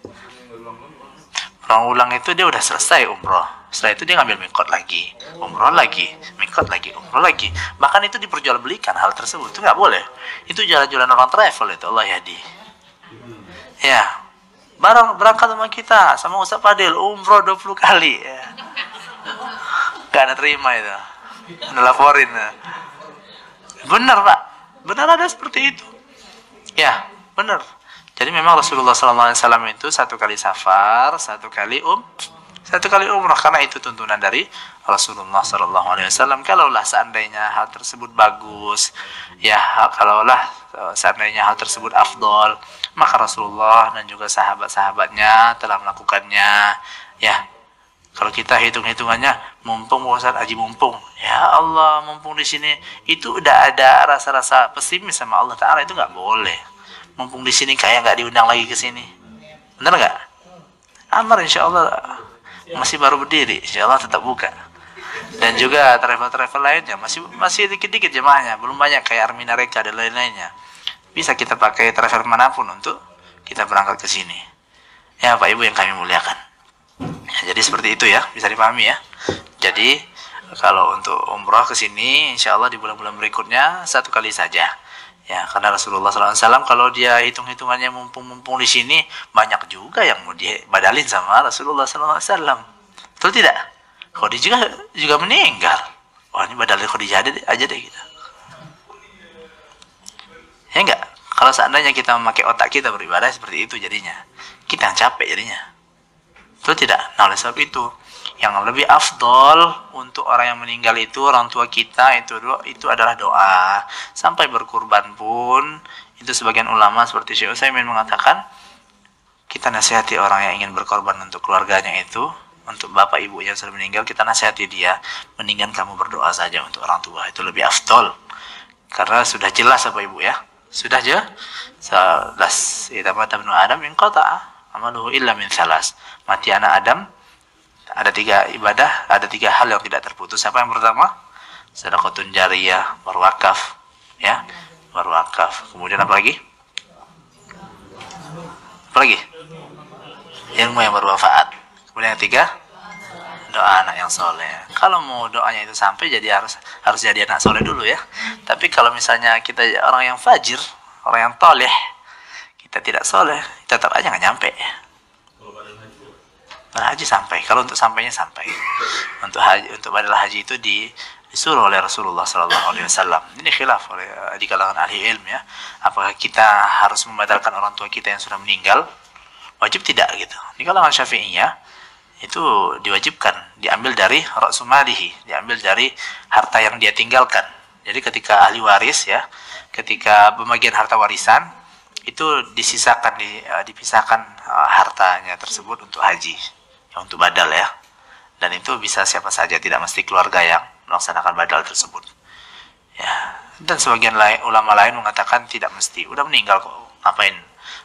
Ulang-ulang itu dia udah selesai umrah. Setelah itu dia ngambil mikot lagi, umroh lagi, mikot lagi, umroh lagi. Bahkan itu diperjualbelikan hal tersebut, itu nggak boleh. Itu jalan-jalan orang travel itu, Allah yahdi. Ya, berangkat sama kita, sama Ustaz Fadil, umroh 20 kali. Ya. Gak ada terima itu, ngelaporin. Benar Pak, benar ada seperti itu. Ya, benar. Jadi memang Rasulullah SAW itu satu kali safar, satu kali umrah, karena itu tuntunan dari Rasulullah SAW. Kalaulah seandainya hal tersebut bagus, ya kalaulah seandainya hal tersebut afdol, maka Rasulullah dan juga sahabat-sahabatnya telah melakukannya. Ya, kalau kita hitung-hitungannya, mumpung Ustaz haji mumpung, ya Allah mumpung di sini, itu udah ada rasa-rasa pesimis sama Allah Taala, itu nggak boleh. Mumpung di sini kayak nggak diundang lagi ke sini, benar nggak? Amar insya Allah masih baru berdiri, insya Allah tetap buka. Dan juga travel-travel lainnya masih dikit-dikit jemaahnya, belum banyak kayak Armina Reka dan lain-lainnya. Bisa kita pakai travel manapun untuk kita berangkat ke sini. Ya Pak Ibu yang kami muliakan. Ya, jadi seperti itu ya, bisa dipahami ya. Jadi kalau untuk umroh ke sini, insya Allah di bulan-bulan berikutnya satu kali saja. Ya, karena Rasulullah SAW kalau dia hitung-hitungannya mumpung di sini, banyak juga yang mau dibadalin sama Rasulullah SAW. Betul tidak? Khadijah juga meninggal. Wah, ini badalin Khadijah aja deh kita. Ya enggak? Kalau seandainya kita memakai otak kita beribadah seperti itu jadinya, kita yang capek jadinya. Betul tidak? Nah, oleh sebab itu, yang lebih afdol untuk orang yang meninggal itu, orang tua kita itu adalah doa. Sampai berkurban pun, itu sebagian ulama seperti Syekh Utsaimin mengatakan, kita nasihati orang yang ingin berkorban untuk keluarganya itu, untuk bapak ibunya yang sudah meninggal, kita nasihati dia, mendingan kamu berdoa saja untuk orang tua, itu lebih afdol. Karena sudah jelas Bapak Ibu ya, sudah jelas. Idza mata ibnu Adam inqata'a amaluhu illa min thalas. Mati anak Adam, ada 3 ibadah, ada 3 hal yang tidak terputus. Apa yang pertama? Sedekahun jariyah, berwakaf, ya, berwakaf. Kemudian apa lagi? Apa lagi? Ilmu yang bermanfaat. Kemudian yang 3, doa anak yang soleh. Kalau mau doanya itu sampai, jadi harus jadi anak soleh dulu ya. Tapi kalau misalnya kita orang yang fajir, orang yang toleh, kita tidak soleh, tetap aja nggak nyampe. Nah, haji sampai. Kalau untuk sampainya sampai. Untuk badal haji itu disuruh oleh Rasulullah SAW. Ini khilaf di kalangan ahli ilmu ya. Apakah kita harus membatalkan orang tua kita yang sudah meninggal? Wajib tidak gitu. Di kalangan Syafi'iyah itu diwajibkan, diambil dari ra'sumalihi, diambil dari harta yang dia tinggalkan. Jadi ketika ahli waris ya, ketika pembagian harta warisan, itu dipisahkan hartanya tersebut untuk haji, ya, untuk badal ya. Dan itu bisa siapa saja, tidak mesti keluarga yang melaksanakan badal tersebut. Ya, dan sebagian ulama lain mengatakan tidak mesti. Udah meninggal kok, ngapain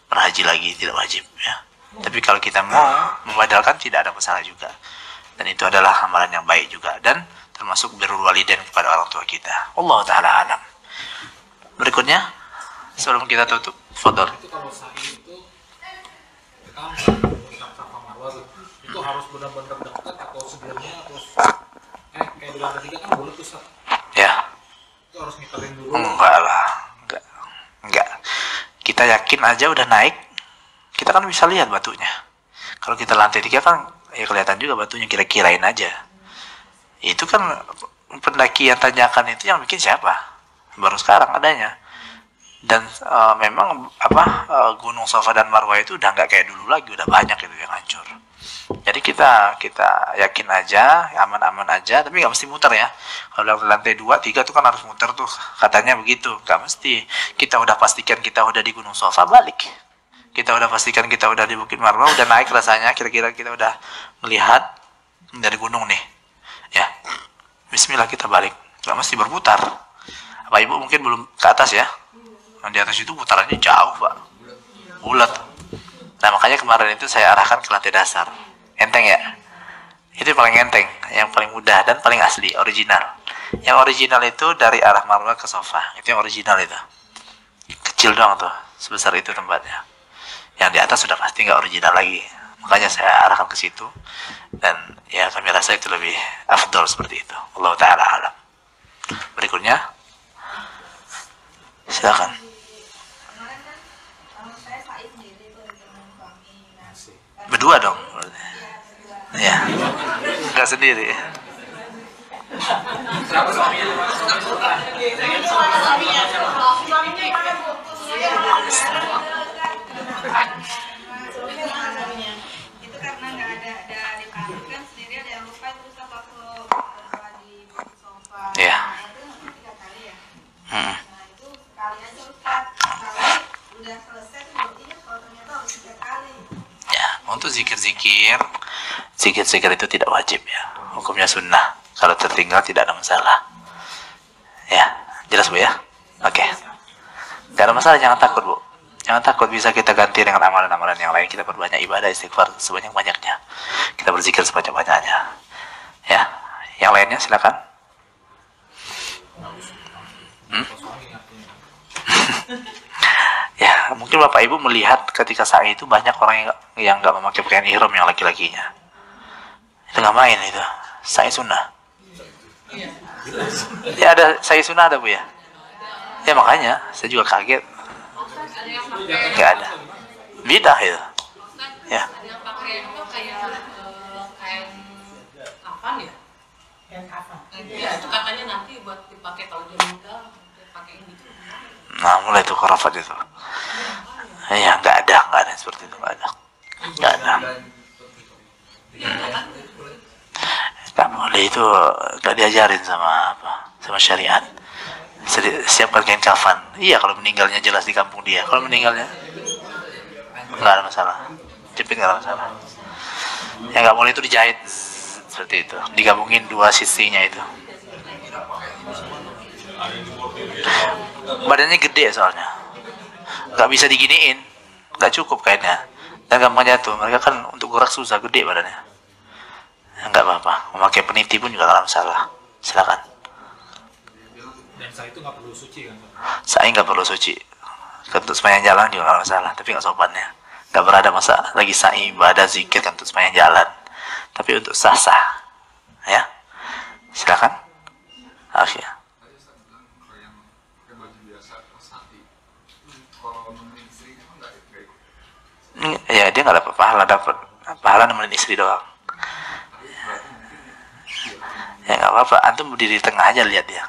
berhaji lagi, tidak wajib ya. Tapi kalau kita mau membadalkan tidak ada masalah juga. Dan itu adalah amalan yang baik juga, dan termasuk birrul walidain kepada orang tua kita. Allah taala alam. Berikutnya sebelum kita tutup, fadhol. Itu kalau sa'i itu kan Safa Marwah itu harus benar-benar dekat atau sebelumnya terus kayak di lantai 3 kan boleh tuh Ustaz. Ya. Itu harus ngiterin dulu. Enggak lah, enggak. Kita yakin aja udah naik, kita kan bisa lihat batunya. Kalau kita lantai 3 kan ya kelihatan juga batunya, kira-kirain aja. Itu kan pendakian tanjakan itu yang bikin siapa? Baru sekarang adanya. Dan memang Gunung Safa dan Marwah itu udah nggak kayak dulu lagi, udah banyak itu yang hancur. Jadi kita yakin aja, aman-aman aja, tapi nggak mesti muter ya. Kalau lantai 2, 3 tuh kan harus muter tuh, katanya begitu. Nggak mesti. Kita udah pastikan kita udah di Gunung Safa, balik. Kita udah pastikan kita udah di Bukit Marwah, udah naik rasanya, kira-kira kita udah melihat dari gunung nih. Ya, bismillah kita balik. Nggak mesti berputar. Apa Ibu mungkin belum ke atas ya? Di atas itu putarannya jauh Pak, bulat. Nah makanya kemarin itu saya arahkan ke lantai dasar, enteng ya. Itu yang paling enteng, yang paling mudah dan paling asli, original. Yang original itu dari arah Marwah ke Safa, itu yang original itu. Kecil doang tuh, sebesar itu tempatnya. Yang di atas sudah pasti nggak original lagi. Makanya saya arahkan ke situ, dan ya kami rasa itu lebih afdol seperti itu. Allah taala alam. Berikutnya, silakan. Berdua dong. Ya. Enggak sendiri. Itu karena nggak ada dipanggilkan sendiri, ada yang lupa itu Ustaz waktu di sofa. Iya. Itu 3 kali ya. Hmm. Nah itu sekali aja Ustaz. Kalau udah selesai tuh baru ingat kalau ternyata harus 3 kali. Ya, untuk zikir-zikir itu tidak wajib ya. Hukumnya sunnah. Kalau tertinggal tidak ada masalah. Ya, jelas Bu ya? Oke. Gak ada masalah, jangan takut Bu. Jangan takut, bisa kita ganti dengan amalan-amalan yang lain. Kita perbanyak ibadah istighfar sebanyak-banyaknya. Kita berzikir sebanyak-banyaknya. Ya, yang lainnya silakan. Ya, mungkin Bapak Ibu melihat ketika sa'i itu banyak orang yang nggak memakai pakaian ihram, yang laki-lakinya. Itu nggak main itu. Sa'i sunnah. Ya ada sa'i sunnah ada Bu ya. Ya makanya saya juga kaget. Nggak ada. Bidah itu. Ya. Ada yang pakai itu kayak kain kafan ya? Kain kafan. Iya, itu katanya nanti buat dipakai kalau dia meninggal, dipakein gitu. Nah, mulai itu khurafat itu. Ya, nggak ada seperti itu, nggak ada. Nggak boleh, itu nggak diajarin sama syariat. Siapkan kain kafan. Iya, kalau meninggalnya jelas di kampung dia. Kalau meninggalnya nggak ada masalah. Jepit nggak ada masalah. Yang nggak boleh itu dijahit seperti itu. Digabungin 2 sisinya itu. Badannya gede soalnya, nggak bisa diginiin, nggak cukup kainnya, dan gampang jatuh. Mereka kan untuk gerak susah, gede badannya. Nggak apa-apa, memakai peniti pun juga nggak masalah. Silakan. Dan sa'i itu nggak perlu suci kan? Sa'i nggak perlu suci. Untuk sepanjang jalan juga nggak masalah, tapi nggak sopannya. Nggak berada masa lagi sa'i ibadah zikir kan untuk sepanjang jalan. Tapi untuk sah-sah, ya. Silakan. Akhirnya. Ya dia nggak dapat pahala nemenin istri doang. Ya nggak apa-apa, antum berdiri di tengah aja, lihat dia.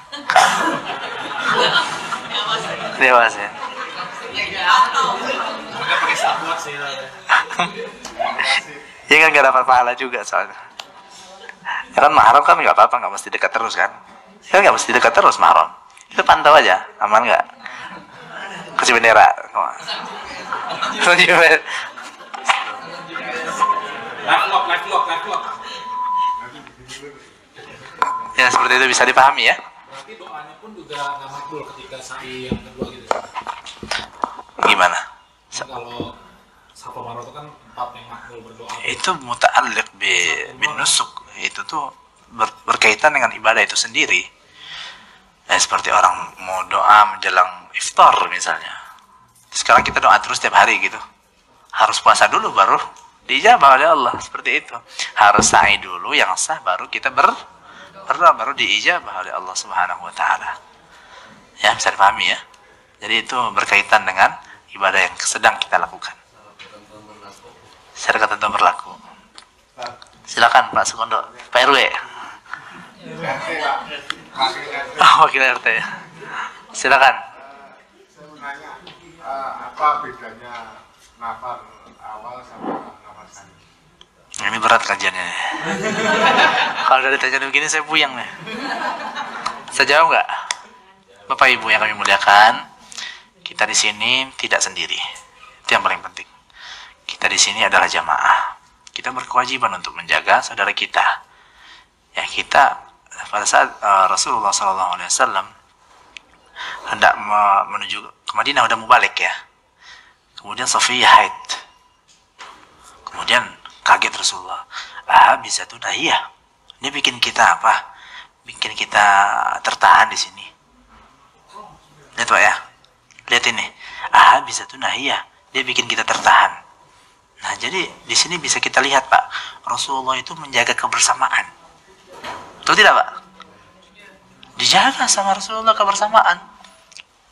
Dewas ya. Mereka pakai sabot sih. Ya kan nggak dapat pahala juga soalnya. Ya kan mahram kan nggak apa-apa, nggak mesti dekat terus kan. Ya nggak mesti dekat terus mahram. Itu pantau aja, aman nggak? kasih bendera. Live vlog. Ya seperti itu bisa dipahami ya. Berarti doanya pun juga nggak makbul ketika sa'i yang kedua gitu. Gimana? Kan kalau Safa Marwah itu kan tempat yang makbul berdoa. Itu muta'alliq bin nusuk. Itu tuh berkaitan dengan ibadah itu sendiri. Seperti orang mau doa menjelang iftar misalnya. Sekarang kita doa terus tiap hari gitu. Harus puasa dulu baru diijabah oleh Allah, seperti itu. Harus sa'i dulu yang sah baru kita berdoa, baru diijabah oleh Allah Subhanahu wa taala. Ya, bisa dipahami ya. Jadi itu berkaitan dengan ibadah yang sedang kita lakukan. Secara ketentuan berlaku. Silakan Pak Sukondo, Pak RW. Wakil RT ya. Silakan. Saya mau nanya, apa bedanya nafar awal sama nafar sani? Ini berat kajiannya. Kalau dari tanya begini saya puyeng nih. Saya jawab nggak? Bapak Ibu yang kami muliakan, kita di sini tidak sendiri. Itu yang paling penting. Kita di sini adalah jamaah. Kita berkewajiban untuk menjaga saudara kita. Ya, kita pada saat Rasulullah SAW hendak menuju ke Madinah, udah mau balik ya. Kemudian Safiyah haid. Kemudian kaget Rasulullah. Bisa tuh dahiyah. Dia bikin kita apa? Bikin kita tertahan di sini. Lihat Pak ya. Lihat ini. Bisa tuh nahiyah. Dia bikin kita tertahan. Nah, jadi di sini bisa kita lihat Pak, Rasulullah itu menjaga kebersamaan. Betul tidak Pak? Dijaga sama Rasulullah kebersamaan.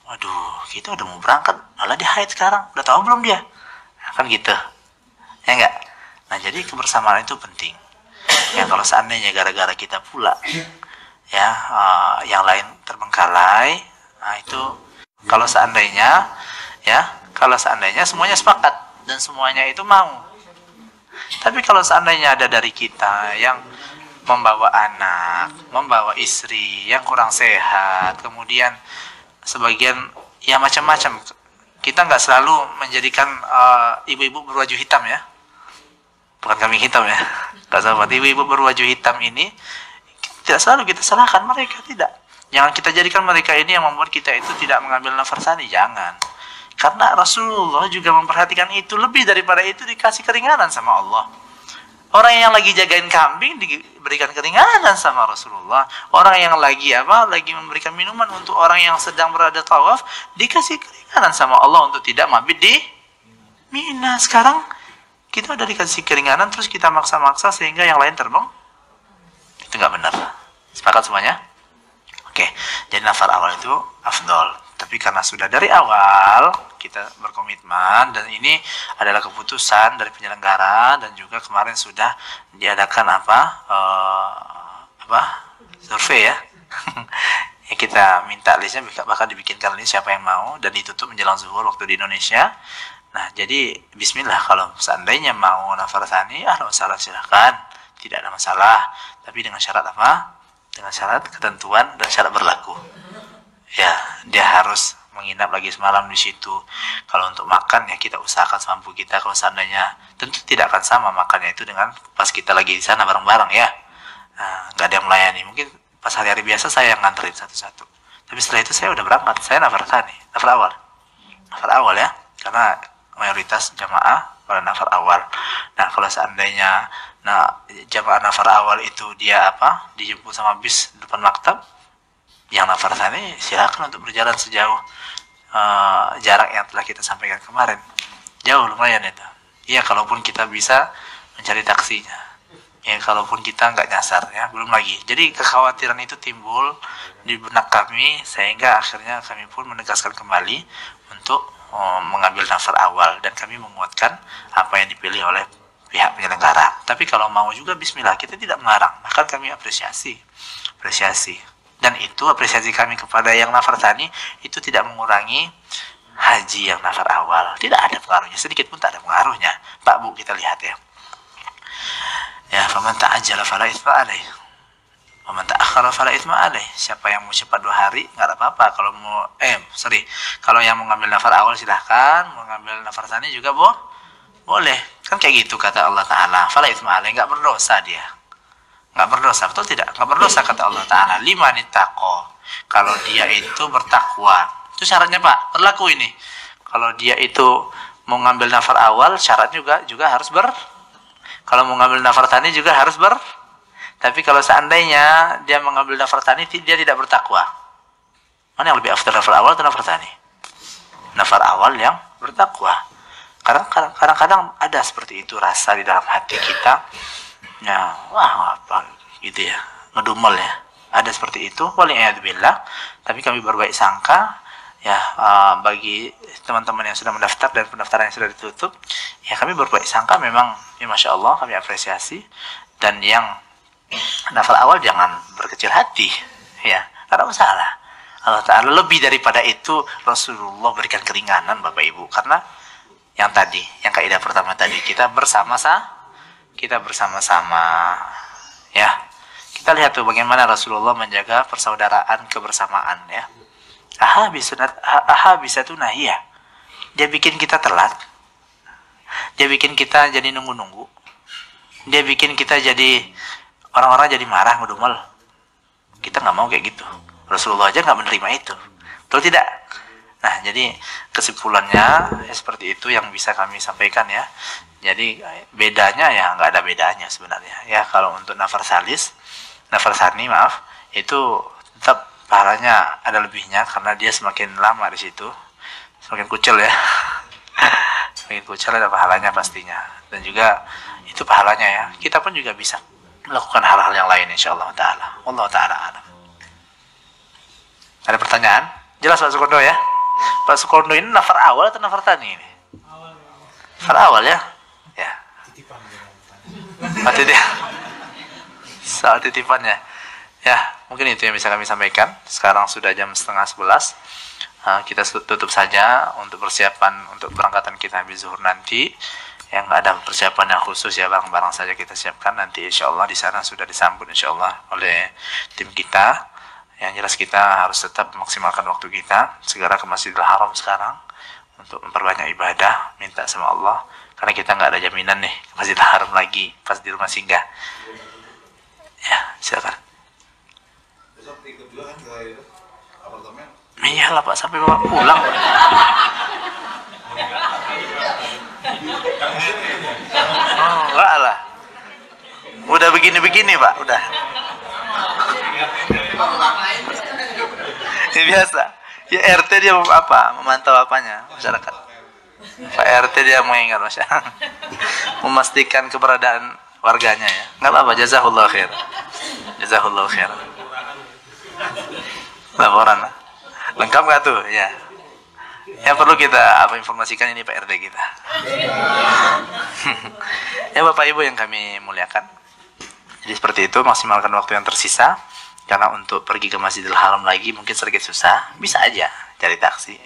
Waduh, kita udah mau berangkat, malah dia haid sekarang. Udah tahu belum dia? Nah, kan gitu. Ya enggak? Nah, jadi kebersamaan itu penting. Ya, kalau seandainya gara-gara kita pula, ya, yang lain terbengkalai, nah itu kalau seandainya, ya, kalau seandainya semuanya sepakat dan semuanya itu mau. Tapi kalau seandainya ada dari kita yang membawa anak, membawa istri yang kurang sehat, kemudian sebagian ya macam-macam, kita nggak selalu menjadikan ibu-ibu berwaju hitam ya, bukan kambing hitam ya, nggak sahabat. Ibu-ibu berwaju hitam ini tidak selalu kita salahkan mereka, tidak. Jangan kita jadikan mereka ini yang membuat kita itu tidak mengambil nafas sani, jangan. Karena Rasulullah juga memperhatikan itu. Lebih daripada itu dikasih keringanan sama Allah. Orang yang lagi jagain kambing diberikan keringanan sama Rasulullah. Orang yang lagi memberikan minuman untuk orang yang sedang berada tawaf, dikasih keringanan sama Allah untuk tidak mabit di Mina. Sekarang kita udah dikasih keringanan terus kita maksa-maksa sehingga yang lain terbang. Itu nggak benar. Sepakat semuanya? Oke. Jadi nafar awal itu afdol. Tapi karena sudah dari awal kita berkomitmen dan ini adalah keputusan dari penyelenggara dan juga kemarin sudah diadakan survei ya. Ya kita minta listnya, bahkan dibikinkan list siapa yang mau dan ditutup menjelang zuhur waktu di Indonesia. Nah, jadi bismillah kalau seandainya mau nafar tsani, masalah silahkan, tidak ada masalah. Tapi dengan syarat apa? Dengan syarat ketentuan dan syarat berlaku. Ya, dia harus menginap lagi semalam di situ. Kalau untuk makan ya kita usahakan semampu kita. Kalau seandainya tentu tidak akan sama makannya itu dengan pas kita lagi di sana bareng-bareng ya. Nah, nggak ada yang melayani. Mungkin pas hari-hari biasa saya yang nganterin satu-satu. Tapi setelah itu saya udah berangkat. Saya nafar awal ya. Karena mayoritas jamaah pada nafar awal. Nah, kalau seandainya jamaah nafar awal itu dia dijemput sama bis depan maktab, yang nafar tsani silakan untuk berjalan sejauh jarak yang telah kita sampaikan kemarin. Jauh lumayan itu. Ya, kalaupun kita bisa mencari taksinya. Ya, kalaupun kita nggak nyasar ya, belum lagi. Jadi kekhawatiran itu timbul di benak kami sehingga akhirnya kami pun menegaskan kembali untuk mengambil nafar awal dan kami menguatkan apa yang dipilih oleh pihak penyelenggara. Tapi kalau mau juga bismillah, kita tidak melarang. Bahkan kami apresiasi. Dan itu apresiasi kami kepada yang nafar tsani itu tidak mengurangi haji yang nafar awal. Tidak ada pengaruhnya, sedikit pun tak ada pengaruhnya. Pak Bu, kita lihat ya. Ya, faman ta'ajjala fala itsma alaih. Wa man ta'akhkhara kalau fala itsma alaih, siapa yang mau cepat 2 hari nggak ada apa-apa. Kalau mau kalau yang mau ngambil nafar awal silahkan, mau ngambil nafar tsani juga boleh. Kan kayak gitu kata Allah Ta'ala, fala itsma alaih, nggak berdosa dia. Nggak berdosa, betul tidak? Nggak berdosa kata Allah Ta'ala. Liman ittaqo, kalau dia itu bertakwa. Itu syaratnya Pak, berlaku ini. Kalau dia itu mau ngambil nafar awal, syarat juga harus kalau mau ngambil nafar tsani juga harus Tapi kalau seandainya dia mengambil nafar tsani, dia tidak bertakwa. Mana yang lebih afdal, nafar awal atau nafar tsani? Nafar awal yang bertakwa. Kadang-kadang ada seperti itu rasa di dalam hati kita. Ya, wah apa gitu ya, ngedumel ya. Ada seperti itu, waliyadzubillah. Tapi kami berbaik sangka ya, bagi teman-teman yang sudah mendaftar dan pendaftaran yang sudah ditutup, ya kami berbaik sangka memang, ya masya Allah, kami apresiasi. Dan yang nafar awal jangan berkecil hati, ya, karena masalah Allah Ta'ala lebih daripada itu. Rasulullah berikan keringanan Bapak Ibu, karena yang kaidah pertama tadi, kita bersama-sama, ya. Kita lihat tuh bagaimana Rasulullah menjaga persaudaraan, kebersamaan, ya. Ahabisatuna hiya, dia bikin kita telat, dia bikin kita jadi nunggu-nunggu, dia bikin kita jadi orang-orang jadi marah, ngedumel. Kita nggak mau kayak gitu. Rasulullah aja nggak menerima itu. Betul tidak? Nah, jadi kesimpulannya ya seperti itu yang bisa kami sampaikan ya. Jadi bedanya ya nggak ada bedanya sebenarnya. Ya kalau untuk nafar tsani itu tetap pahalanya ada lebihnya karena dia semakin lama di situ, semakin kucel ya. Semakin kucel ada pahalanya pastinya. Dan juga itu pahalanya ya. Kita pun juga bisa melakukan hal-hal yang lain insyaallah ta'ala. Wallahu ta'ala alam. Ada pertanyaan? Jelas Pak Sukondo ya? Pak Sukondo ini nafar awal atau nafar tsani ini? Nafar awal ya? Ya. Mati dia. Soal titipannya. Ya, mungkin itu yang bisa kami sampaikan. Sekarang sudah jam 10:30. Kita tutup saja untuk persiapan untuk berangkatan kita habis zuhur nanti. Yang ada persiapan yang khusus ya, barang-barang saja kita siapkan nanti insyaallah di sana sudah disambut insyaallah oleh tim kita. Yang jelas kita harus tetap memaksimalkan waktu kita, segera ke Masjidil Haram sekarang untuk memperbanyak ibadah, minta sama Allah, karena kita nggak ada jaminan nih ke Masjidil Haram lagi pas di rumah singgah. Ya, silakan. Besok ikut juga kan ke apartemen? Iyalah Pak, sampai bawa pulang Pak. Oh, enggak lah. Udah begini-begini Pak, udah. Ya biasa. Ya RT dia memantau apanya masyarakat. Pak RT dia mengingat masyarakat, memastikan keberadaan warganya ya. Enggak apa-apa, jazakallahu khair. Jazakallahu khair. Laporan lengkap nggak tuh? Ya. Yang perlu kita informasikan ini Pak RT kita. Ya Bapak Ibu yang kami muliakan. Jadi seperti itu, maksimalkan waktu yang tersisa. Karena untuk pergi ke Masjidil Haram lagi mungkin sedikit susah. Bisa aja cari taksi.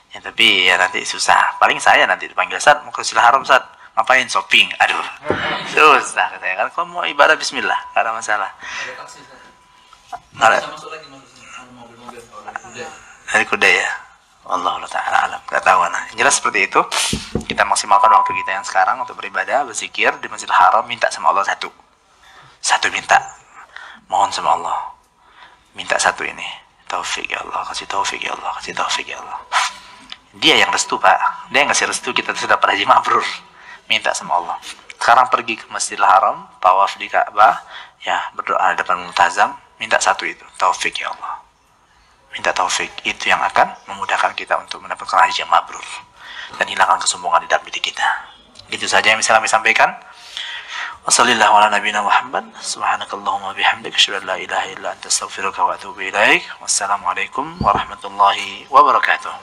Ya, tapi ya nanti susah. Paling saya nanti dipanggil, Ustaz, mau ke Masjidil Haram, Ustaz. Ngapain? Shopping. Aduh. Susah katanya kan. Kalau mau ibadah bismillah, gak ada masalah. Ada taksi saja. Nggak ada. Bisa masuk lagi mobil-mobil kalau dari Kuda. Dari Kuda ya. Allah Ta'ala alam. Gak tahu nah. Yang jelas seperti itu. Kita maksimalkan waktu kita yang sekarang untuk beribadah, berzikir di Masjidil Haram, minta sama Allah satu minta. Mohon sama Allah. Minta satu ini, taufik ya Allah, kasih taufik ya Allah, kasih taufik ya Allah. Dia yang restu Pak, dia yang ngasih restu kita sudah dapat haji mabrur. Minta sama Allah. Sekarang pergi ke Masjidil Haram, tawaf di Ka'bah, ya berdoa depan multazam, minta satu itu, taufik ya Allah. Minta taufik, itu yang akan memudahkan kita untuk mendapatkan haji yang mabrur dan hilangkan kesombongan di dalam diri kita. Itu saja yang bisa kami sampaikan. Wassallallahu ala nabiyina Muhammad. Subhanakallahumma bihamdika asyhadu an la ilaha illa anta astaghfiruka wa atubu ilaik. Wassalamualaikum warahmatullahi wabarakatuh.